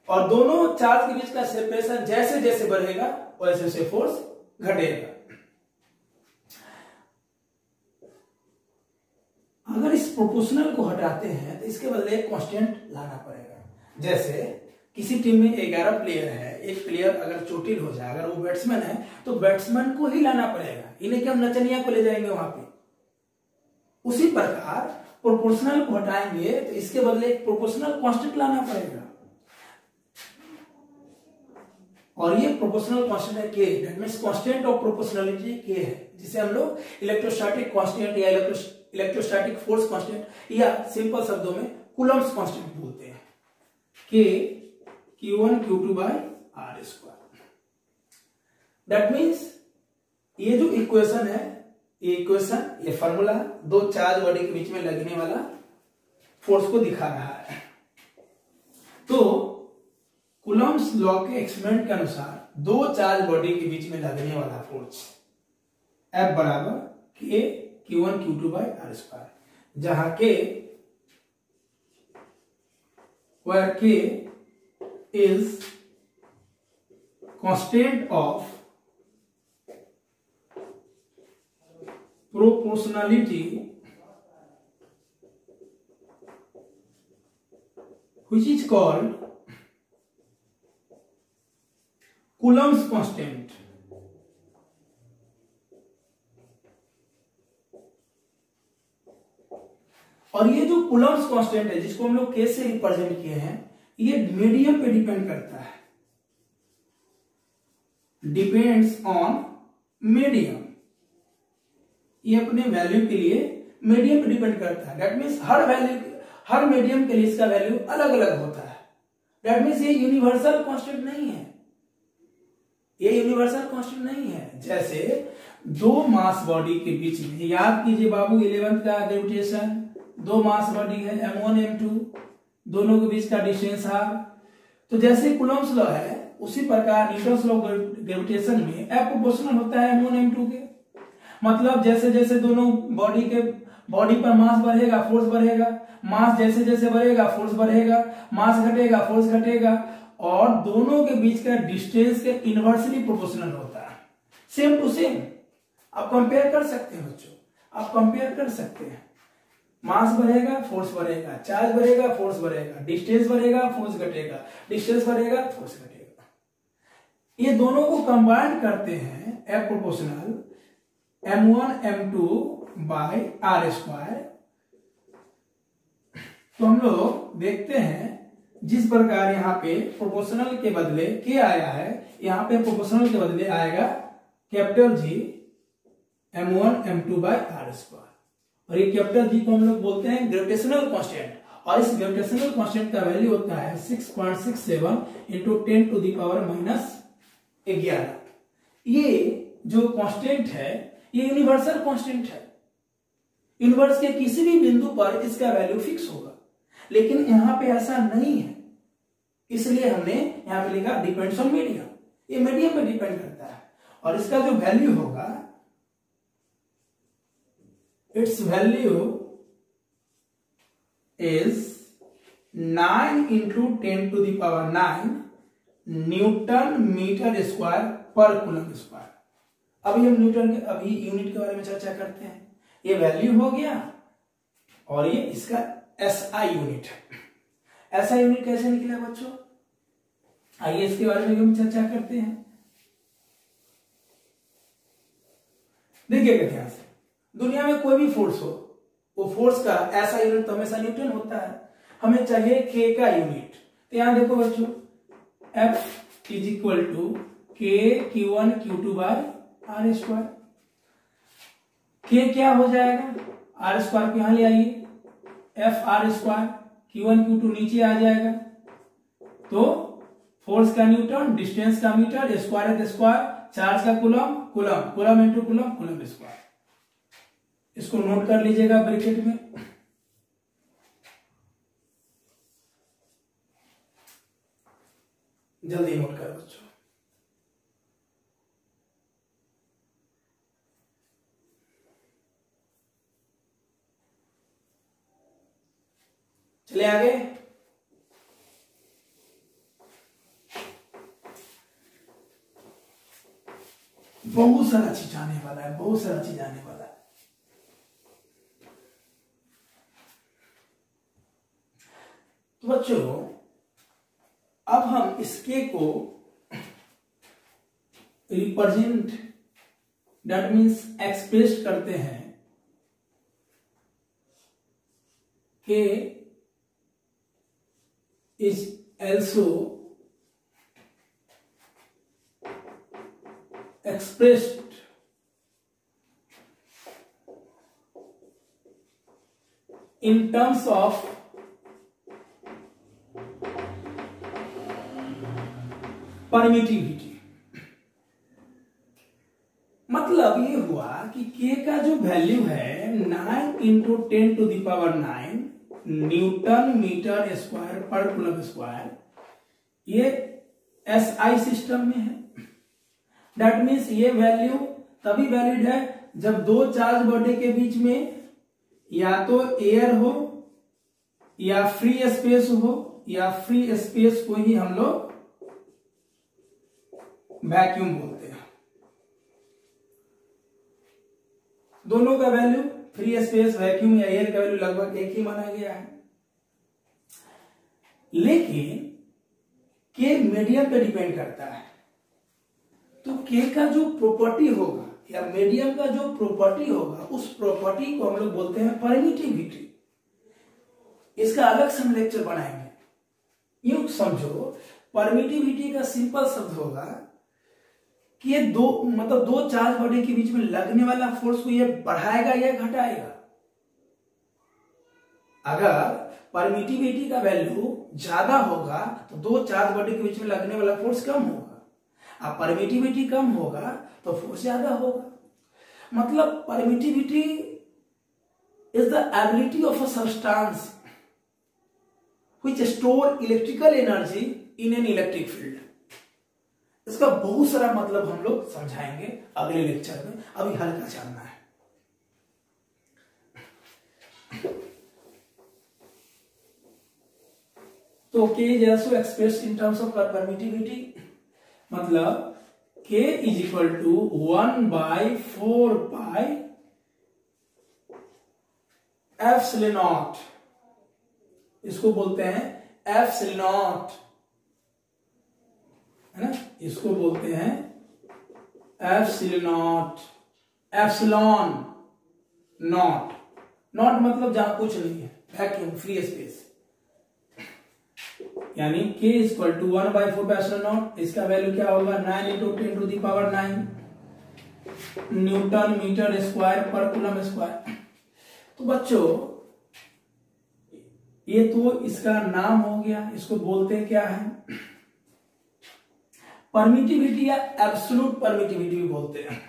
Speaker 1: और दोनों चार्ज के बीच का सेपरेशन जैसे जैसे बढ़ेगा वैसे वैसे फोर्स घटेगा। अगर इस प्रोपोर्शनल को हटाते हैं तो इसके बदले एक कांस्टेंट लाना पड़ेगा। जैसे किसी टीम में 11 प्लेयर है, एक प्लेयर अगर चोटिल हो जाए, अगर वो बैट्समैन है तो बैट्समैन को ही लाना पड़ेगा, इन्हें क्या हम नचनिया को ले जाएंगे वहां पे। उसी प्रकार प्रोपोर्शनल को हटाएंगे तो इसके बदले एक प्रोपोर्शनल कांस्टेंट लाना पड़ेगा, और ये प्रोपोर्शनल कांस्टेंट है के, that means constant of proportionality के है, जिसे हम लोग इलेक्ट्रोस्टैटिक कांस्टेंट या इलेक्ट्रोस्टैटिक फोर्स कांस्टेंट या सिंपल शब्दों में कूलम्ब्स कांस्टेंट बोलते हैं, के Q1 Q2/r²। दैट मींस ये जो इक्वेशन है, ये इक्वेशन, ये फॉर्मूला दो चार्ज बॉडी के बीच में लगने वाला फोर्स को दिखा रहा है। तो कूलम्ब्स लॉ के एक्सपेरिमेंट के अनुसार दो चार्ज बॉडी के बीच में लगने वाला फोर्स F बराबर के Q1 Q2/r², जहां के where K is constant of proportionality which is called Coulomb's constant। और ये जो कूलम्ब्स कांस्टेंट है, जिसको हम लोग के से रिप्रेजेंट किए हैं, ये मीडियम पे डिपेंड करता है, डिपेंड्स ऑन मीडियम। ये अपने वैल्यू के लिए मीडियम पे डिपेंड करता है। दैट मीन्स हर मीडियम के लिए इसका वैल्यू अलग अलग होता है। दैट मीन्स ये यूनिवर्सल कांस्टेंट नहीं है, ये यूनिवर्सल कांस्टेंट नहीं है। जैसे दो मास बॉडी के बीच में, याद कीजिए बाबू 11th का ग्रेविटेशन, दो मास बॉडी है M1 M2, दोनों के बीच का डिस्टेंस r। तो जैसे कूलम्ब्स लॉ है उसी प्रकार न्यूटन्स लॉ ग्रेविटेशन में F प्रोपोर्शनल होता है M1 M2 के। मतलब जैसे जैसे दोनों बॉडी पर मास बढ़ेगा फोर्स बढ़ेगा, मास जैसे जैसे बढ़ेगा फोर्स बढ़ेगा, मास घटेगा फोर्स घटेगा, और दोनों के बीच का डिस्टेंस के इनवर्सली प्रोपोर्शनल होता है, सेम टू सेम। आप कंपेयर कर सकते हैं बच्चों, आप कंपेयर कर सकते हैं। मास बढ़ेगा फोर्स बढ़ेगा, चार्ज बढ़ेगा फोर्स बढ़ेगा, डिस्टेंस बढ़ेगा फोर्स घटेगा, डिस्टेंस बढ़ेगा फोर्स घटेगा। ये दोनों को कंबाइन करते हैं F प्रोपोर्शनल M1 M2/r²। तो हम लोग देखते हैं जिस प्रकार यहाँ पे प्रोपोर्शनल के बदले के आया है, यहाँ पे प्रोपोर्शनल के बदले आएगा कैपिटल G M1 M2/r²। और ये कैपिटल G को हम लोग बोलते हैं ग्रेविटेशनल कांस्टेंट, और इस ग्रेविटेशनल कांस्टेंट का वैल्यू होता है 6.67 × 10⁻⁻11। ये जो कांस्टेंट है ये यूनिवर्सल कांस्टेंट है, यूनिवर्स के किसी भी बिंदु पर इसका वैल्यू फिक्स होगा, लेकिन यहां पे ऐसा नहीं है, इसलिए हमने यहां पे लिखा डिपेंड्स ऑन मीडियम, ये मीडियम पे डिपेंड करता है। और इसका जो वैल्यू होगा, its value is 9 into 10 to the power 9 newton metre square per coulomb square. अभी हम न्यूटन के अभी यूनिट के बारे में चर्चा करते हैं। ये वैल्यू हो गया और ये इसका एसआई यूनिट है। एसआई यूनिट कैसे निकला बच्चों, आइए इसके बारे में हम चर्चा करते हैं। देखिएगा ध्यान से, दुनिया में कोई भी फोर्स हो, वो फोर्स का ऐसा यूनिट तो हमेशा न्यूटन होता है। हमें चाहिए के का यूनिट, तो यहां देखो बच्चों, F इज इक्वल टू के Q1 Q2 by R square. के क्या हो जाएगा, आर स्क्वायर को यहां ले आइए, F R square, Q1 Q2 नीचे आ जाएगा, तो फोर्स का न्यूटन, डिस्टेंस का मीटर, स्क्वायर है स्क्वायर, चार्ज का coulomb, coulomb, coulomb into coulomb, coulomb square. इसको नोट कर लीजिएगा ब्रैकेट में। जल्दी नोट करो बच्चों। चले आगे। बहुत सारा चीज आने वाला है, बहुत सारा चीज आने वाला है। तो बच्चों अब हम इसके को रिप्रेजेंट, दैट मीन्स एक्सप्रेस करते हैं के is also expressed in terms of permittivity. मतलब ये हुआ कि के का जो वैल्यू है 9 into 10 to the power 9 newton metre square per coulomb square, ये एसआई सिस्टम में है। दैट मीन्स ये वैल्यू तभी वैलिड है जब दो चार्ज बॉडी के बीच में या तो एयर हो या फ्री स्पेस हो, या फ्री स्पेस को ही हम लोग वैक्यूम बोलते हैं। दोनों का वैल्यू, फ्री स्पेस, वैक्यूम या एयर का वैल्यू लगभग एक ही माना गया है, लेकिन के मीडियम पे डिपेंड करता है। तो के का जो प्रॉपर्टी होगा या मीडियम का जो प्रॉपर्टी होगा, उस प्रॉपर्टी को हम लोग बोलते हैं परमिटिविटी। इसका अलग से हम लेक्चर बनाएंगे। यूं समझो, परमिटिविटी का सिंपल शब्द होगा कि ये दो चार्ज बॉडी के बीच में लगने वाला फोर्स को ये बढ़ाएगा या घटाएगा। अगर परमिटिविटी का वैल्यू ज्यादा होगा तो दो चार्ज बॉडी के बीच में लगने वाला फोर्स कम होगा, अब परमिटिविटी कम होगा तो फोर्स ज्यादा होगा। मतलब permittivity is the ability of a substance which store electrical energy in an electric field. इसका बहुत सारा मतलब हम लोग समझाएंगे अगले लेक्चर में, अभी हल्का जानना है। तो K is also expressed in terms of permittivity, मतलब K is equal to 1/4 pi epsilon not, इसको बोलते हैं एप्सिलॉन नॉट, है ना, इसको बोलते हैं epsilon naught, epsilon naught. Naught मतलब जहां कुछ नहीं है, वैक्यूम, फ्री स्पेस, यानी K equal to 1/4 epsilon naught. इसका वैल्यू क्या होगा, 9 into 10 to the power 9 newton metre square per coulomb square. तो बच्चों ये तो इसका नाम हो गया, इसको बोलते क्या है, परमिटिविटी या एब्सोल्यूट परमिटिविटी भी बोलते हैं।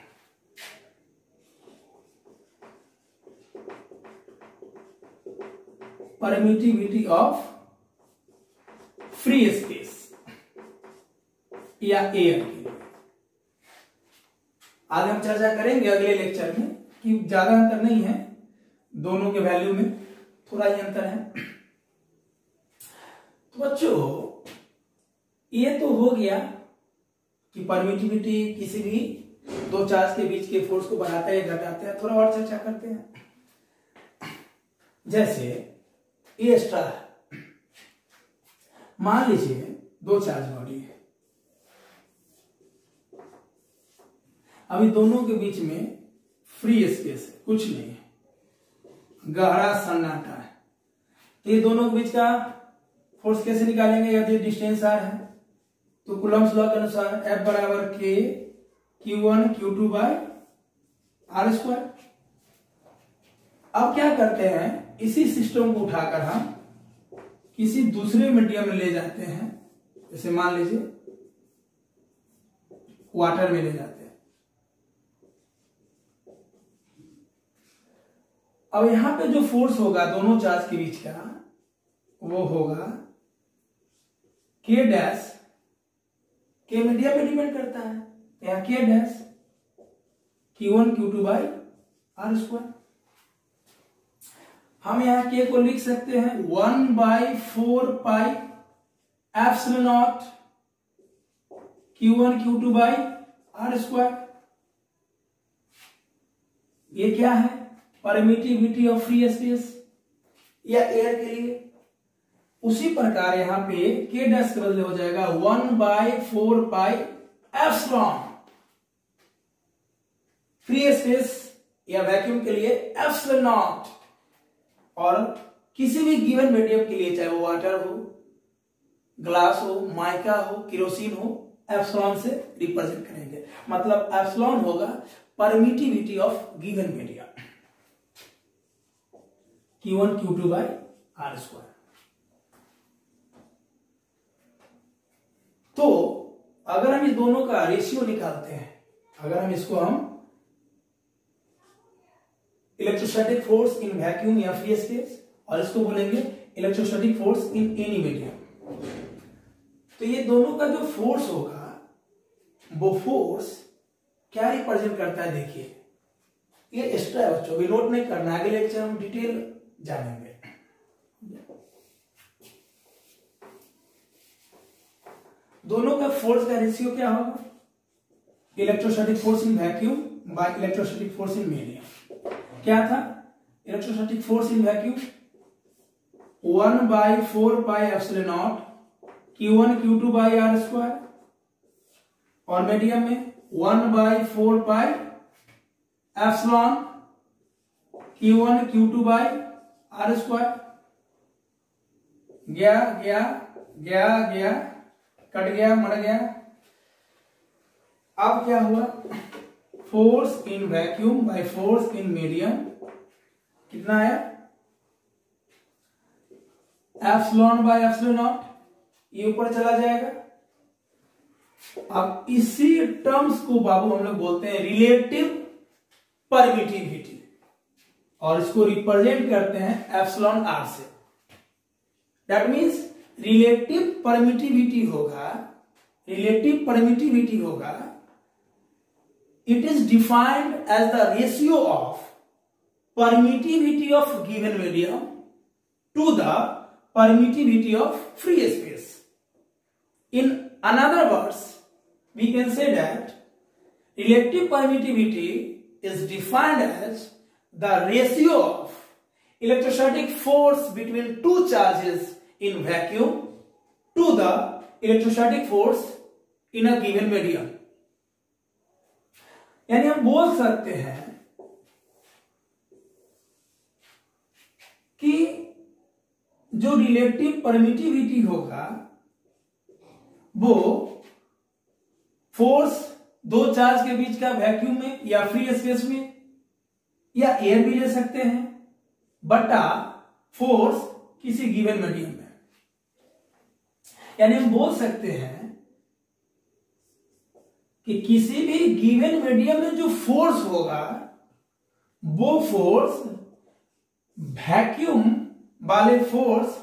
Speaker 1: परमिटिविटी ऑफ फ्री स्पेस या एयर के लिए। आज हम चर्चा करेंगे अगले लेक्चर में कि ज्यादा अंतर नहीं है, दोनों के वैल्यू में थोड़ा ही अंतर है। तो बच्चों ये तो हो गया कि परमिटिविटी किसी भी दो चार्ज के बीच के फोर्स को बढ़ाता है घटाता है। थोड़ा और चर्चा करते हैं। जैसे ये स्ट्रा है, मान लीजिए दो चार्ज बॉडी है, अभी दोनों के बीच में फ्री स्पेस है, कुछ नहीं है, गहरा सन्नाटा है। तो ये दोनों के बीच का फोर्स कैसे निकालेंगे? यदि डिस्टेंस आर है तो कूलम्ब्स लॉ के अनुसार F बराबर K Q1 Q2 by R square. अब क्या करते हैं, इसी सिस्टम को उठाकर हम किसी दूसरे मीडियम में ले जाते हैं। जैसे मान लीजिए वाटर में ले जाते हैं। अब यहां पे जो फोर्स होगा दोनों चार्ज के बीच का वो होगा K डैश, K मीडियम पे डिपेंड करता है, यहाँ K dash Q1 Q2 by R square. हम यहाँ K को लिख सकते हैं 1/4 pi epsilon naught Q1 Q2 by R square. ये क्या है? परमिटिविटी ऑफ फ्री स्पेस या एयर के लिए। उसी प्रकार यहां पे K डैश के बदले हो जाएगा 1/4 पाई एप्सिलॉन फ्री स्पेस या वैक्यूम के लिए एप्सिलॉन नॉट, और किसी भी गिवन मीडियम के लिए चाहे वो वाटर हो, ग्लास हो, माइका हो, केरोसिन हो, एप्सिलॉन से रिप्रेजेंट करेंगे। मतलब एप्सिलॉन होगा permittivity of given medium Q1 Q2 by R square. तो अगर हम इस दोनों का रेशियो निकालते हैं, अगर हम इसको इलेक्ट्रोस्टैटिक फोर्स इन वैक्यूम या फ्री स्पेस, और इसको बोलेंगे electrostatic force in any medium, तो ये दोनों का जो फोर्स होगा वो फोर्स क्या रिप्रेजेंट करता है? देखिए ये एक्स्ट्रा है बच्चों, अभी नोट नहीं करना, आगे लेक्चर हम डिटेल जानेंगे। दोनों का फोर्स का रेशियो क्या होगा? Electrostatic force in vacuum by electrostatic force in medium. क्या था? Electrostatic force in vacuum 1/4 pi epsilon naught Q1 Q2 by R square, और मीडियम में 1/4 pi epsilon Q1 Q2 by R square. गया गया गया गया, कट गया, मर गया। अब क्या हुआ? Force in vacuum by force in medium कितना आया? एप्सिलॉन बाय एप्सिलॉन नॉट, ये ऊपर चला जाएगा। अब इसी टर्म्स को बाबू हम लोग बोलते हैं रिलेटिव परमिटिविटी, और इसको रिप्रेजेंट करते हैं एप्सिलॉन R से। दैट मीन्स रिलेटिव परमिटिविटी होगा, it is defined as the ratio of permittivity of given medium to the permittivity of free space. In another words we can say that relative permittivity is defined as the ratio of electrostatic force between two charges in vacuum to the electrostatic force in a given medium। यानी हम बोल सकते हैं कि जो relative permittivity होगा वो force दो चार्ज के बीच का वैक्यूम में या फ्री स्पेस में या एयर भी ले सकते हैं बटा फोर्स किसी गिवन मीडियम में। यानी हम बोल सकते हैं कि किसी भी गिवन मीडियम में जो फोर्स होगा वो फोर्स वैक्यूम वाले फोर्स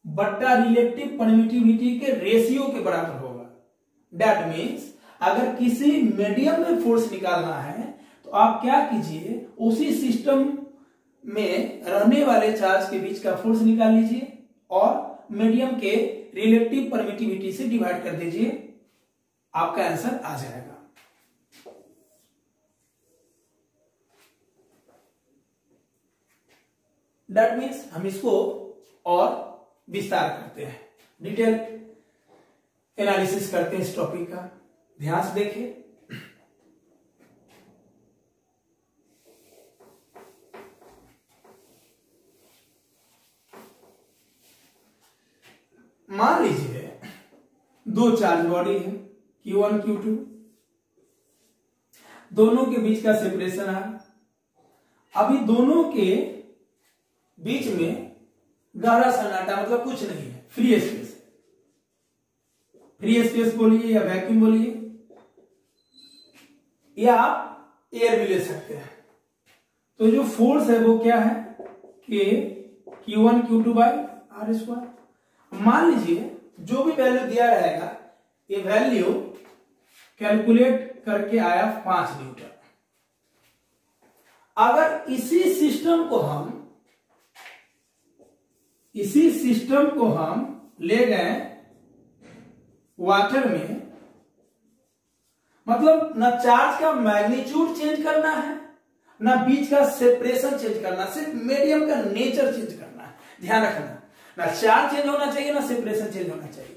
Speaker 1: बट्टा रिलेटिव परमिटिविटी के रेशियो के बराबर होगा। दैट मीन्स अगर किसी मीडियम में फोर्स निकालना है तो आप क्या कीजिए, उसी सिस्टम में रहने वाले चार्ज के बीच का फोर्स निकाल लीजिए और मीडियम के रिलेटिव परमिटिविटी से डिवाइड कर दीजिए, आपका आंसर आ जाएगा। दैट मीन्स हम इसको और विस्तार करते हैं, डिटेल एनालिसिस करते हैं इस टॉपिक का। ध्यान से देखिए, मान लीजिए दो चार्ज बॉडी है Q1 Q2, दोनों के बीच का सेपरेशन है। अभी दोनों के बीच में गहरा सन्नाटा, मतलब कुछ नहीं है, फ्री स्पेस। फ्री स्पेस बोलिए या वैक्यूम बोलिए, या आप एयर भी ले सकते हैं। तो जो फोर्स है वो क्या है, कि Q1 Q2 by R square. मान लीजिए जो भी वैल्यू दिया रहेगा, ये वैल्यू कैलकुलेट करके आया 5 न्यूटन। अगर इसी सिस्टम को हम ले गए वाटर में, मतलब न चार्ज का मैग्नीट्यूड चेंज करना है, न बीच का सेपरेशन चेंज करना, सिर्फ मीडियम का नेचर चेंज करना है। ध्यान रखना, ना चार्ज चेंज होना चाहिए ना सेपरेशन चेंज होना चाहिए।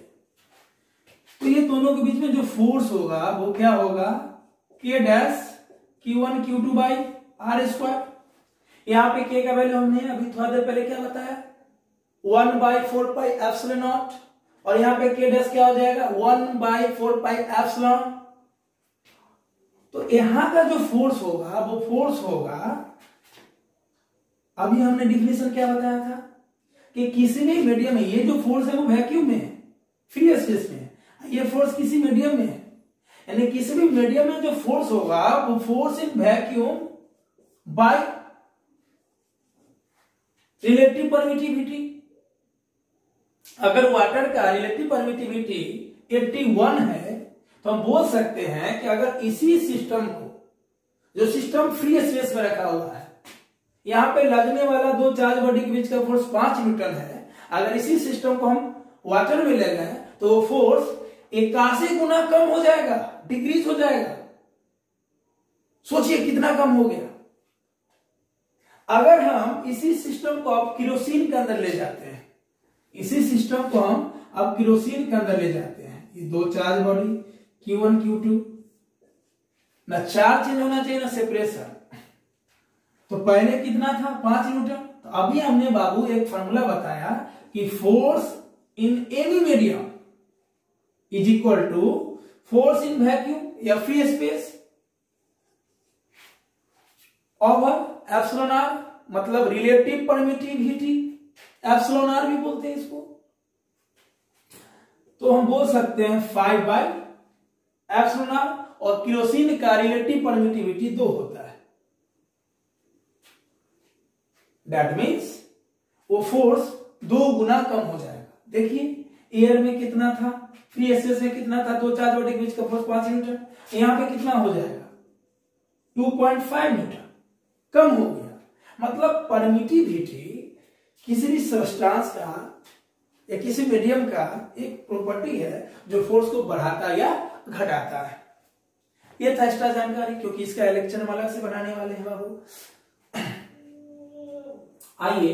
Speaker 1: तो ये दोनों के बीच में जो फोर्स होगा वो क्या होगा, K dash Q1 Q2 by R square. यहां पे K का वैल्यू हमने अभी थोड़ा देर पहले क्या बताया, 1/4 पाई एप्सिलॉन नॉट, और यहां पे K डैश क्या हो जाएगा, 1/4 पाई एप्सिलॉन। तो यहां का जो फोर्स होगा वो फोर्स होगा, अभी हमने डिफिनेशन क्या बताया था कि किसी भी मीडियम में, ये जो फोर्स है वो वैक्यूम में है, फ्री स्पेस में है, ये फोर्स किसी मीडियम में है, यानी किसी भी मीडियम में जो फोर्स होगा वो force in vacuum by relative permittivity. अगर वाटर का रिलेटिव परमिटिविटी 81 है तो हम बोल सकते हैं कि अगर इसी सिस्टम को, जो सिस्टम फ्री स्पेस में रखा हुआ है, यहां पे लगने वाला दो चार्ज बॉडी के बीच का फोर्स 5 न्यूटन है, अगर इसी सिस्टम को हम वाटर में ले गए तो वो फोर्स 81 गुना कम हो जाएगा, डिक्रीज हो जाएगा। सोचिए कितना कम हो गया। अगर हम इसी सिस्टम को अब केरोसिन के अंदर ले जाते हैं, इसी सिस्टम को हम अब केरोसिन के अंदर ले जाते हैं, ये दो चार्ज बॉडी Q1 Q2, ना चार्ज चेंज होना चाहिए ना सेपरेशन। तो पहले कितना था, 5 न्यूटन। तो अभी हमने बाबू एक फॉर्मूला बताया कि force in any medium is equal to force in vacuum या free space over epsilon r, मतलब रिलेटिव परमिटिविटी, एप्सिलॉन आर भी बोलते हैं इसको। तो हम बोल सकते हैं 5 बाई एप्सिलॉन आर, और केरोसिन का रिलेटिव परमिटिविटी 2 होता है। दैट मीन्स वो फोर्स 2 गुना कम हो जाएगा। देखिए एयर में कितना था, फ्री स्पेस में कितना था, दो चार्ज बॉडी के बीच का फोर्स 5 न्यूटन, यहां पे कितना हो जाएगा, 2.5 न्यूटन कम हो गया। मतलब परमिटिविटी किसी भी सब्सटेंस का या किसी मीडियम का एक प्रॉपर्टी है जो फोर्स को बढ़ाता या घटाता है। ये था एक्स्ट्रा जानकारी, क्योंकि इसका लेक्चर हम अलग से बनाने वाले हैं बाबू। आइए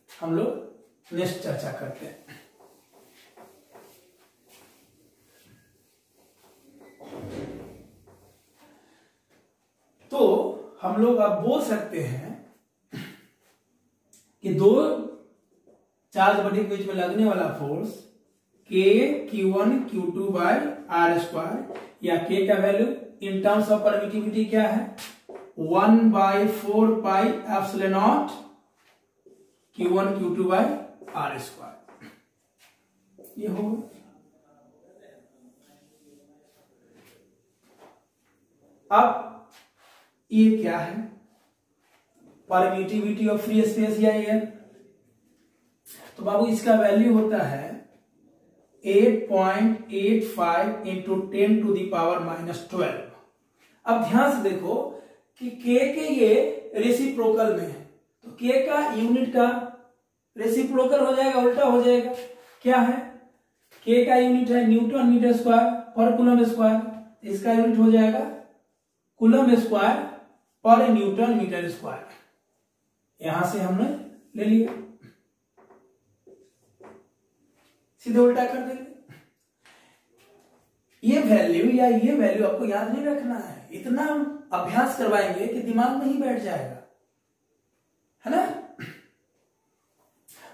Speaker 1: हम लोग नेक्स्ट चर्चा करते हैं। तो हम लोग अब बोल सकते हैं कि दो चार्ज बॉडी के बीच में लगने वाला force K Q1 Q2 by R square, या K का value in terms of permittivity क्या है, 1/4 pi epsilon naught Q1 Q2 by R square, ये होगा। अब ये क्या है, परमिटिविटी ऑफ फ्री स्पेस या एयर। तो बाबू इसका वैल्यू होता है 8.85 इंटू 10⁻⁻12। अब ध्यान से देखो कि के ये रेसिप्रोकल में है, तो के का यूनिट का रेसिप्रोकल हो जाएगा, उल्टा हो जाएगा। क्या है? के का यूनिट है Newton metre square per coulomb square, इसका यूनिट हो जाएगा कूलम स्क्वायर पर न्यूटन मीटर स्क्वायर। यहां से हमने ले लिया, सीधे उल्टा कर देंगे। ये वैल्यू या ये वैल्यू आपको याद नहीं रखना है, इतना अभ्यास करवाएंगे कि दिमाग में ही बैठ जाएगा, है ना।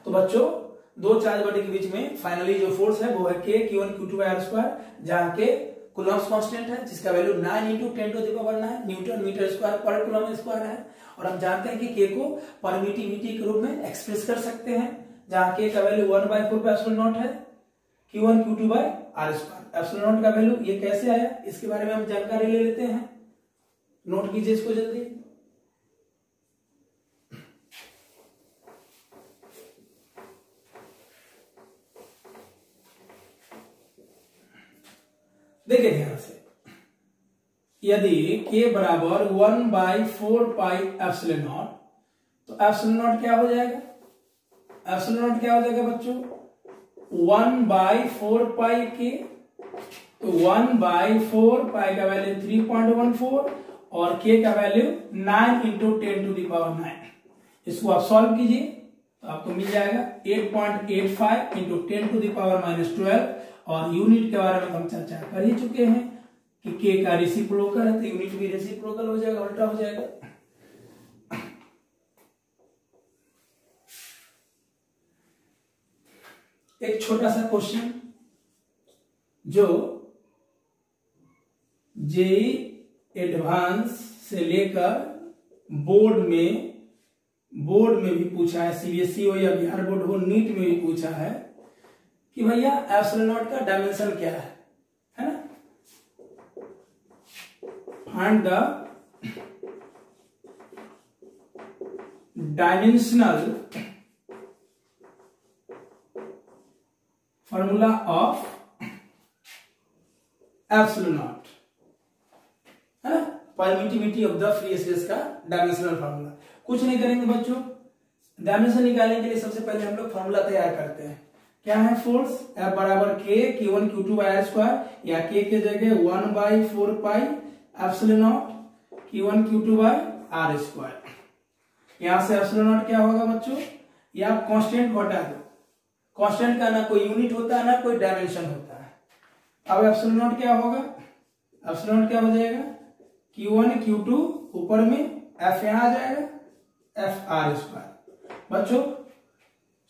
Speaker 1: तो बच्चों दो चार्ज बॉडी के बीच में फाइनली जो फोर्स है वो है के Q1 Q2 बाय r², जहां के कूलम्स कांस्टेंट है जिसका value 9 into 10⁻⁹ newton metre square per coulomb square है। और हम जानते हैं कि के को परमिटिविटी के रूप में एक्सप्रेस कर सकते हैं, जहां के का वैल्यू 1/4 है, Q1 Q2 by r²। Epsilon का वैल्यू ये कैसे आया, इसके बारे में हम जानकारी ले लेते हैं। नोट कीजिए इसको जल्दी। देखिए ध्यान से, यदि k बराबर 1/4πε0, तो एप्सिलॉन क्या हो जाएगा? एप्सिलॉन क्या हो जाएगा बच्चों? 1/4π के, तो 1/4π का वैल्यू 3.14 और k का वैल्यू 9 इंटू 10⁹। इसको आप सॉल्व कीजिए तो आपको मिल जाएगा 8.85 इंटू 10⁻⁻12। और यूनिट के बारे में हम चर्चा कर ही चुके हैं कि k का रेसिप्रोकल है, तो यूनिट भी रेसिप्रोकल हो जाएगा, उल्टा हो जाएगा। एक छोटा सा क्वेश्चन जो जेईई एडवांस से लेकर बोर्ड में भी पूछा है, सीबीएसई हो या बिहार बोर्ड हो, नीट में भी पूछा है कि भैया एप्सिलॉन नॉट का डायमेंशन क्या है ना। Find the dimensional formula of epsilon not, है ना, permittivity of the free space का डायमेंशनल फॉर्मूला। कुछ नहीं करेंगे बच्चों, डायमेंशन निकालने के लिए सबसे पहले हम लोग फॉर्मूला तैयार करते हैं। क्या है? फोर्स F बराबर K Q1 Q2 by r², या K के जगह 1/4π epsilon naught Q1 Q2 by r²। यहां से एप्सिलॉन नॉट क्या होगा बच्चों? ये आप कांस्टेंट को हटा दो, कांस्टेंट का ना कोई यूनिट होता है ना कोई डायमेंशन होता है। अब एप्सिलॉन नॉट क्या होगा? एप्सिलॉन नॉट क्या हो जाएगा? Q1 Q2 ऊपर में F यहां आ जाएगा, F r²। बच्चों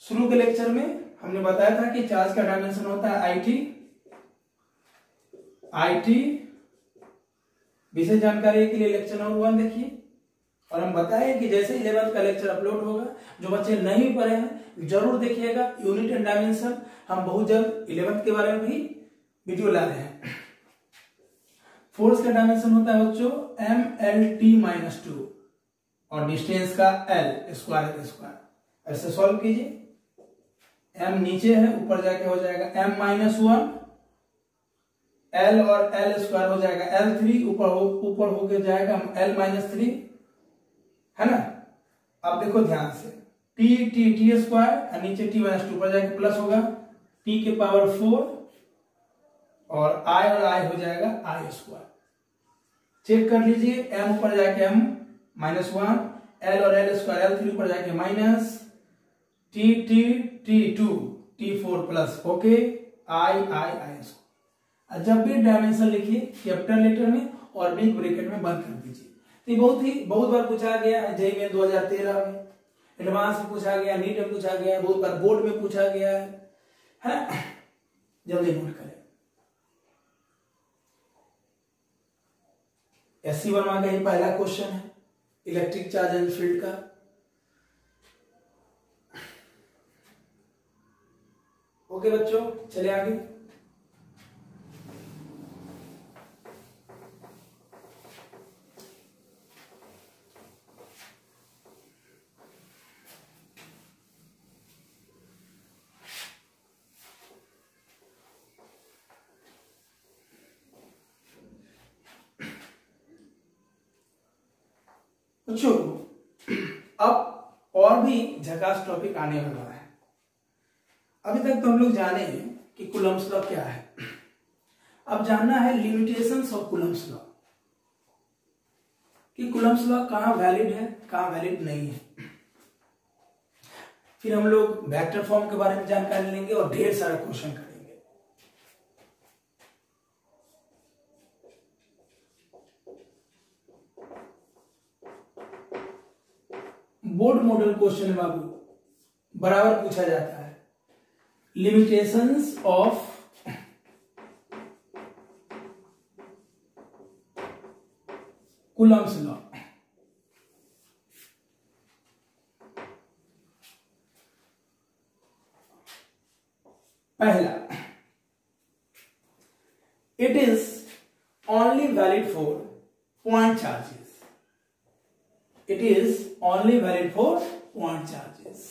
Speaker 1: शुरू के लेक्चर में हमने बताया था कि चार्ज का डायमेंशन होता है IT। विशेष जानकारी के लिए लेक्चर नंबर 1 देखिए। और हम बताए कि जैसे 11th का लेक्चर अपलोड होगा, जो बच्चे नहीं पढ़े हैं जरूर देखिएगा, यूनिट एंड डायमेंशन। हम बहुत जल्द 11th के बारे में भी वीडियो ला रहे हैं। फोर्स का डायमेंशन होता है बच्चों mLt-2 और डिस्टेंस का L स्क्वायर। ऐसे सॉल्व कीजिए। m नीचे है, ऊपर जाके हो जाएगा m-1, L और L स्क्वायर हो जाएगा L3, ऊपर होके जाएगा L-3, है ना। अब देखो ध्यान से, t स्क्वायर, नीचे t-2 ऊपर जाके प्लस होगा t के पावर 4 और I हो जाएगा I²। चेक कर लीजिए, m ऊपर जाके m-1, L और L स्क्वायर L3 ऊपर जाके minus t2 t4 plus, okay I²। जब भी डायमेंशन लिखिए कैपिटल लेटर में और बिग ब्रैकेट में बंद कर दीजिए। तो बहुत बार पूछा गया है, जेईई में 2013 में एडवांस में पूछा गया, नीट में पूछा गया, बहुत बार बोर्ड में पूछा गया है। जल्दी नोट करें। SC वर्मा का ही पहला क्वेश्चन है इलेक्ट्रिक चार्ज एंड फील्ड का। ओके बच्चों, चले आगे। बच्चों अब और भी झकास टॉपिक आने वाला है। अभी तक तो हम लोग जाने कि कूलम्ब्स लॉ क्या है, अब जानना है लिमिटेशंस ऑफ कूलम्ब्स लॉ, कि कूलम्ब्स लॉ कहाँ वैलिड है कहाँ वैलिड नहीं है। फिर हम लोग वेक्टर फॉर्म के बारे में जानकारी लेंगे और ढेर सारा क्वेश्चन करेंगे। बोर्ड मॉडल क्वेश्चन बाबू बराबर पूछा जाता है, लिमिटेशंस ऑफ कूलम्ब्स लॉ। पहला, it is only valid for point charges. It is only valid for point charges.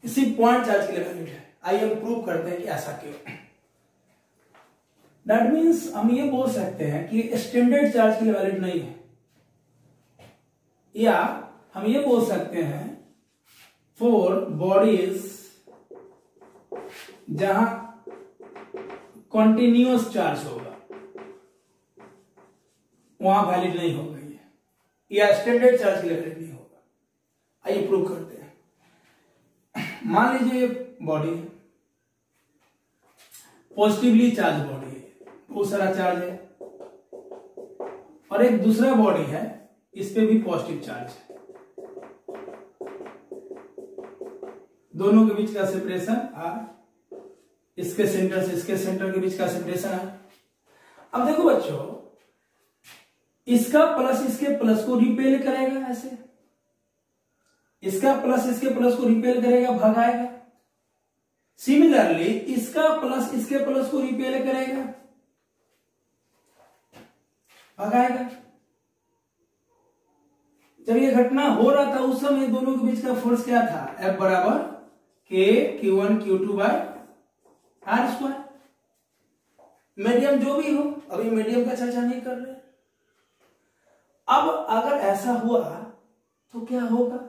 Speaker 1: इसी पॉइंट चार्ज के लिए वैलिड है। आइए हम प्रूव करते हैं कि ऐसा क्यों। दैट मीन्स हम ये बोल सकते हैं कि स्टैंडर्ड चार्ज के लिए वैलिड नहीं है, या हम ये बोल सकते हैं फॉर बॉडीज जहां कॉन्टिन्यूअस चार्ज होगा वहां वैलिड नहीं होगा ये, या स्टैंडर्ड चार्ज के लिए वैलिड नहीं होगा। आइए प्रूव करते हैं। मान लीजिए बॉडी है, पॉजिटिवली चार्ज बॉडी है, बहुत सारा चार्ज है, और एक दूसरा बॉडी है, इस पे भी पॉजिटिव चार्ज है। दोनों के बीच का सेपरेशन आर, इसके सेंटर से इसके सेंटर के बीच का सेपरेशन आर। अब देखो बच्चों, इसका प्लस इसके प्लस को रिपेल करेगा, ऐसे इसका प्लस इसके प्लस को रिपेल करेगा, भगाएगा। सिमिलरली इसका प्लस इसके प्लस को रिपेल करेगा, भगाएगा। जब ये घटना हो रहा था उस समय दोनों के बीच का फोर्स क्या था? F बराबर K Q1 Q2 by R square. Medium जो भी हो, अभी मीडियम का चर्चा नहीं कर रहे। अब अगर ऐसा हुआ तो क्या होगा,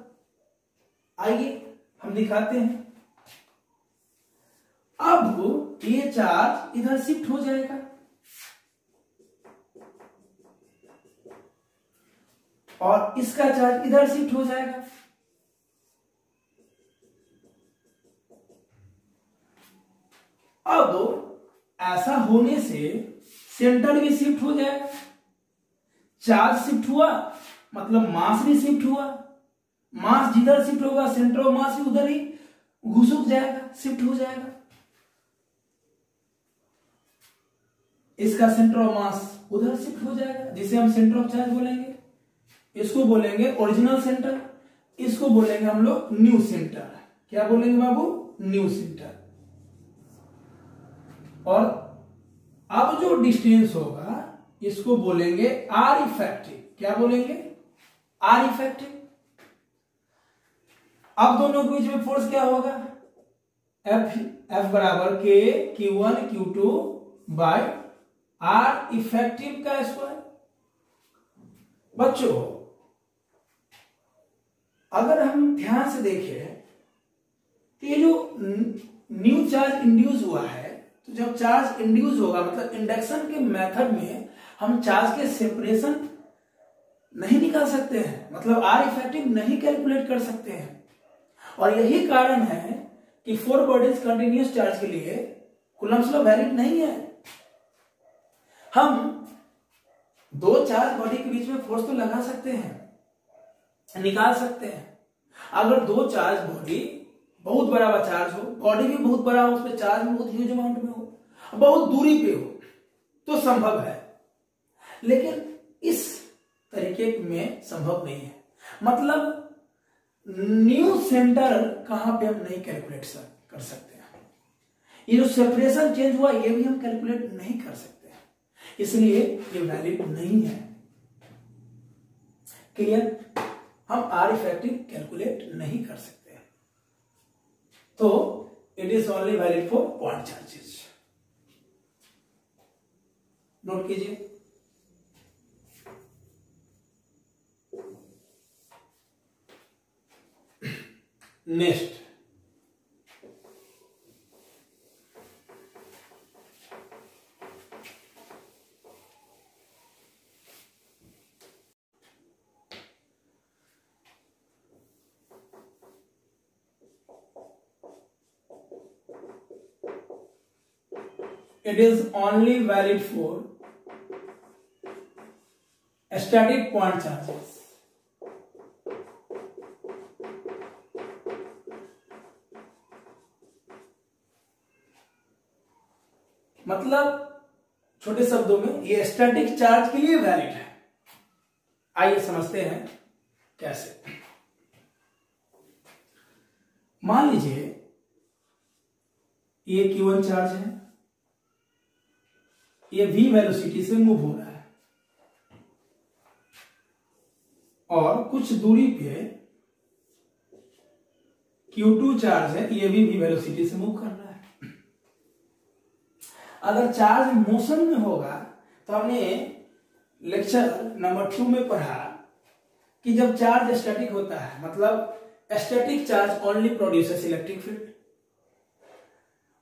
Speaker 1: आइए हम दिखाते हैं। अब ये चार्ज इधर शिफ्ट हो जाएगा, और इसका चार्ज इधर शिफ्ट हो जाएगा। अब ऐसा होने से सेंटर भी शिफ्ट हो जाएगा। चार्ज शिफ्ट हुआ मतलब मास भी शिफ्ट हुआ। मास जिधर शिफ्ट होगा सेंटर ऑफ मास भी उधर ही घुसुक जाएगा, शिफ्ट हो जाएगा। इसका सेंटर ऑफ मास उधर शिफ्ट हो जाएगा, जिसे हम सेंटर ऑफ चार्ज बोलेंगे। इसको बोलेंगे ओरिजिनल सेंटर, इसको बोलेंगे हम लोग न्यू सेंटर। क्या बोलेंगे बाबू? New centre. और अब जो डिस्टेंस होगा इसको बोलेंगे आर इफेक्टिव। क्या बोलेंगे? R effective. अब दोनों के बीच में फोर्स क्या होगा? F बराबर K Q1 Q2 by R effective का स्क्वायर। बच्चों अगर हम ध्यान से देखें तो ये जो न्यू चार्ज इंड्यूस हुआ है, तो जब चार्ज इंड्यूस होगा मतलब इंडक्शन के मेथड में हम चार्ज के सेपरेशन नहीं निकाल सकते हैं, मतलब आर इफेक्टिव नहीं कैलकुलेट कर सकते हैं। और यही कारण है कि फोर बॉडीज कंटिन्यूअस चार्ज के लिए कूलम्ब्स लॉ वैलिड नहीं है। हम दो चार्ज बॉडी के बीच में फोर्स तो लगा सकते हैं, निकाल सकते हैं। अगर दो चार्ज बॉडी बहुत बड़ा चार्ज हो, बॉडी भी बहुत बड़ा हो, उसमें चार्ज भी बहुत ह्यूज अमाउंट में हो, बहुत दूरी पे हो, तो संभव है। लेकिन इस तरीके में संभव नहीं है। मतलब न्यू सेंटर कहां पे हम नहीं कैलकुलेट कर सकते हैं। ये जो सेपरेशन चेंज हुआ ये भी हम कैलकुलेट नहीं कर सकते हैं, इसलिए ये वैलिड नहीं है। क्लियर? हम आर इफेक्टिव कैलकुलेट नहीं कर सकते। तो it is only valid for point charges. Note कीजिए। Next, it is only valid for static point charges। मतलब छोटे शब्दों में ये स्टैटिक चार्ज के लिए वैलिड है। आइए समझते हैं कैसे। मान लीजिए ये Q1 चार्ज है, ये v वेलोसिटी से मूव हो रहा है और कुछ दूरी पे Q2 चार्ज है, ये भी v वेलोसिटी से मूव कर रहा है। अगर चार्ज मोशन में होगा तो हमने लेक्चर नंबर 2 में पढ़ा कि जब चार्ज स्टैटिक होता है मतलब static charge only produces electric field,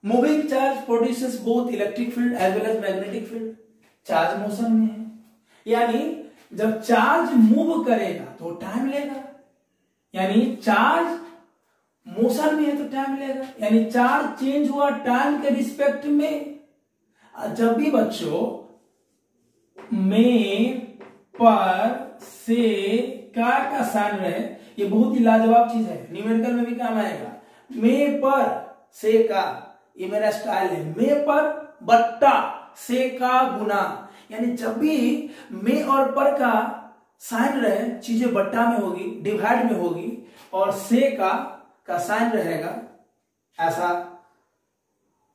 Speaker 1: moving charge produces both electric field as well as magnetic field. Charge motion में है, यानी जब चार्ज मूव करेगा तो टाइम लेगा, यानी चार्ज मोशन में है तो टाइम लेगा, यानी चार्ज चेंज हुआ टाइम के रिस्पेक्ट में। जब भी बच्चों में पर से का साइन रहे, ये बहुत ही लाजवाब चीज है, न्यूमेरिकल में भी काम आएगा। में पर से का, ये मेरा स्टाइल है, में पर बट्टा से का गुना, यानी जब भी में और पर का साइन रहे चीजें बट्टा में होगी, डिवाइड में होगी, और से का साइन रहेगा, ऐसा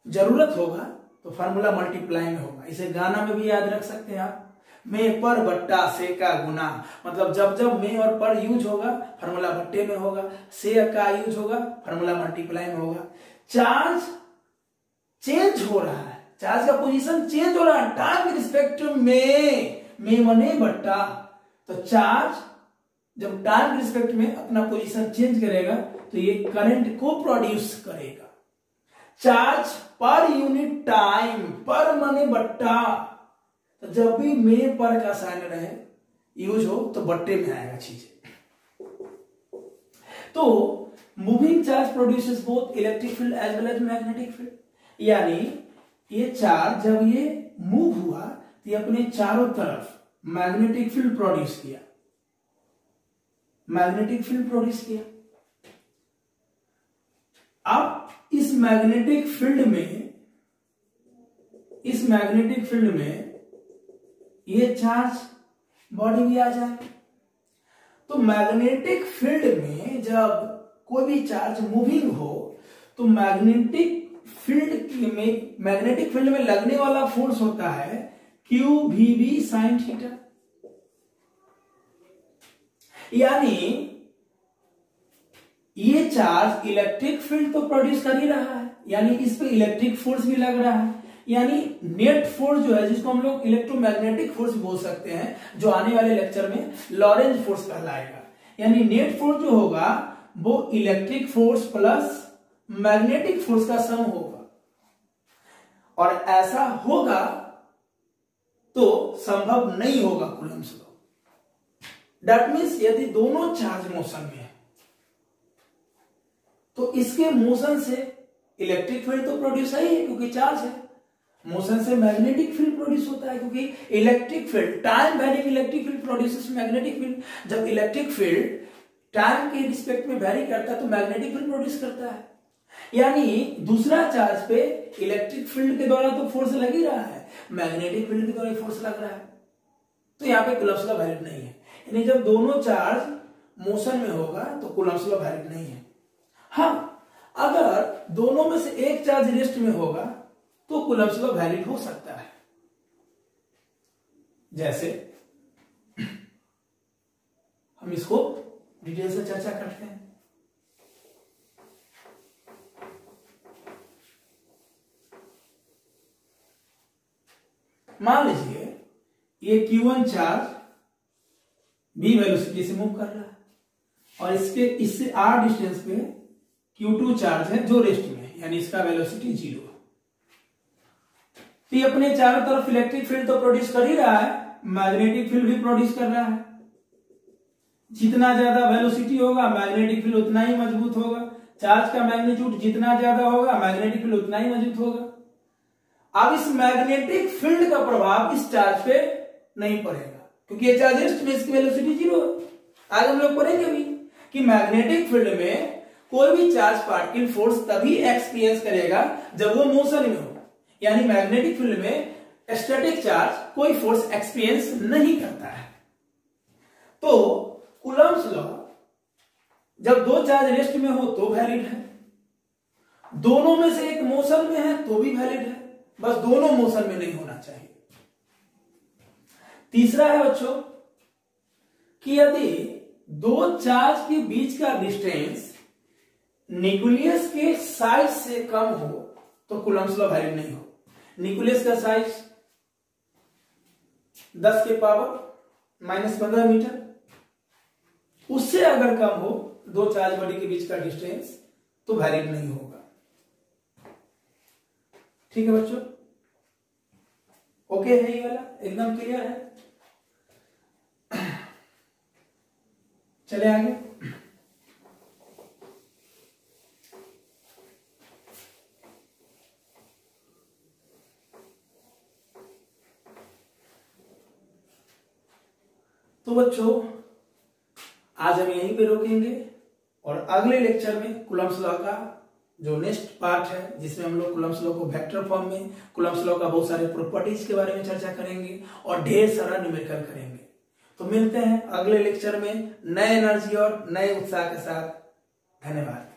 Speaker 1: जरूरत होगा तो फार्मूला मल्टीप्लाई में होगा। इसे गाना में भी याद रख सकते हैं आप, में पर बट्टा से का गुना, मतलब जब जब में और पर यूज होगा फार्मूला बट्टे में होगा, से का यूज होगा फार्मूला मल्टीप्लाई में होगा। चार्ज चेंज हो रहा है, चार्ज का पोजीशन चेंज हो रहा है टाइम के रिस्पेक्ट में मने बट्टा, तो चार्ज जब टाइम के रिस्पेक्ट में अपना पोजीशन चेंज करेगा तो ये करंट को प्रोड्यूस करेगा। चार्ज पर यूनिट टाइम, पर मने बट्टा, तो जब भी में पर का साइन रहे यूज हो तो बट्टे में आएगा चीजें। तो moving charge produces both electric field as well as magnetic field, यानी ये चार्ज जब ये मूव हुआ तो ये अपने चारों तरफ मैग्नेटिक फील्ड प्रोड्यूस किया, मैग्नेटिक फील्ड प्रोड्यूस किया। अब इस मैग्नेटिक फील्ड में ये चार्ज बॉडी भी आ जाए, तो मैग्नेटिक फील्ड में जब कोई भी चार्ज मूविंग हो तो मैग्नेटिक फील्ड में लगने वाला फोर्स होता है QVB sin थीटा, यानी ये चार्ज इलेक्ट्रिक फील्ड तो प्रोड्यूस कर ही रहा है, यानी इस पे इलेक्ट्रिक फोर्स भी लग रहा है, यानी नेट फोर्स जो है जिसको हम लोग इलेक्ट्रोमैग्नेटिक फोर्स बोल सकते हैं, जो आने वाले लेक्चर में लॉरेंज फोर्स कहलाएगा, यानी नेट फोर्स जो होगा वो electric force plus magnetic force का सम होगा, और ऐसा होगा तो संभव नहीं होगा कूलम्ब्स लॉ। दैट मीन्स यदि दोनों चार्ज मोशन में है तो इसके मोशन से इलेक्ट्रिक फील्ड तो प्रोड्यूस है ही क्योंकि चार्ज है, मोशन से मैग्नेटिक फील्ड प्रोड्यूस होता है क्योंकि electric field time varying electric field produces magnetic field. जब इलेक्ट्रिक फील्ड टाइम के रिस्पेक्ट में वैरी करता है तो मैग्नेटिक फील्ड प्रोड्यूस करता है, यानी दूसरा चार्ज पे इलेक्ट्रिक फील्ड के द्वारा तो फोर्स लग ही रहा है, मैग्नेटिक फील्ड के द्वारा फोर्स लग रहा है, तो यहाँ पे कूलम्ब्स लॉ वैलिड नहीं है। यानी जब दोनों चार्ज मोशन में होगा तो कूलम्ब्स लॉ वैलिड नहीं है। हाँ, अगर दोनों में से एक चार्ज रेस्ट में होगा तो कूलम्ब्स लॉ वैलिड हो सकता है। जैसे हम इसको डिटेल से चर्चा करते हैं। मान लीजिए ये Q1 चार्ज v वेलोसिटी से मूव कर रहा है और इससे r डिस्टेंस पे Q2 चार्ज है जो रेस्ट में है, यानी इसका वेलोसिटी 0 है। तो ये अपने चारों तरफ इलेक्ट्रिक फील्ड तो प्रोड्यूस कर ही रहा है, मैग्नेटिक फील्ड भी प्रोड्यूस कर रहा है। जितना ज्यादा वेलोसिटी होगा मैग्नेटिक फील्ड उतना ही मजबूत होगा, चार्ज का मैग्नीट्यूड जितना ज्यादा होगा मैग्नेटिक फील्ड उतना ही मजबूत होगा। अब इस मैग्नेटिक फील्ड का प्रभाव इस चार्ज पे नहीं पड़ेगा क्योंकि ये चार्ज रेस्ट में, इसकी वेलोसिटी 0 है। आज हम लोग पढ़ेंगे भी कि मैग्नेटिक फील्ड में कोई भी चार्ज पार्टिकल फोर्स तभी एक्सपीरियंस करेगा जब वो मोशन में हो, यानी मैग्नेटिक फील्ड में स्टैटिक चार्ज कोई फोर्स एक्सपीरियंस नहीं करता है। तो कूलम्स लॉ जब दो चार्ज रेस्ट में हो तो वैलिड है, दोनों में से एक मोशन में है तो भी वैलिड है, बस दोनों मोशन में नहीं होना चाहिए। तीसरा है बच्चों कि यदि दो चार्ज के बीच का डिस्टेंस न्यूक्लियस के साइज से कम हो तो कूलम्स लॉ वैलिड नहीं हो। न्यूक्लियस का साइज 10 के पावर -15 मीटर, उससे अगर कम हो दो चार्ज बॉडी के बीच का डिस्टेंस तो वैलिड नहीं होगा। ठीक है बच्चों, ओके है, ये वाला एकदम क्लियर है। चले आगे। तो बच्चों आज हम यहीं पे रोकेंगे और अगले लेक्चर में कूलम्स लॉ का जो नेक्स्ट पार्ट है जिसमें हम लोग कूलम्स लॉ को वेक्टर फॉर्म में, कूलम्स लॉ का बहुत सारे प्रॉपर्टीज के बारे में चर्चा करेंगे और ढेर सारा न्यूमेरिकल करेंगे। तो मिलते हैं अगले लेक्चर में नए एनर्जी और नए उत्साह के साथ। धन्यवाद।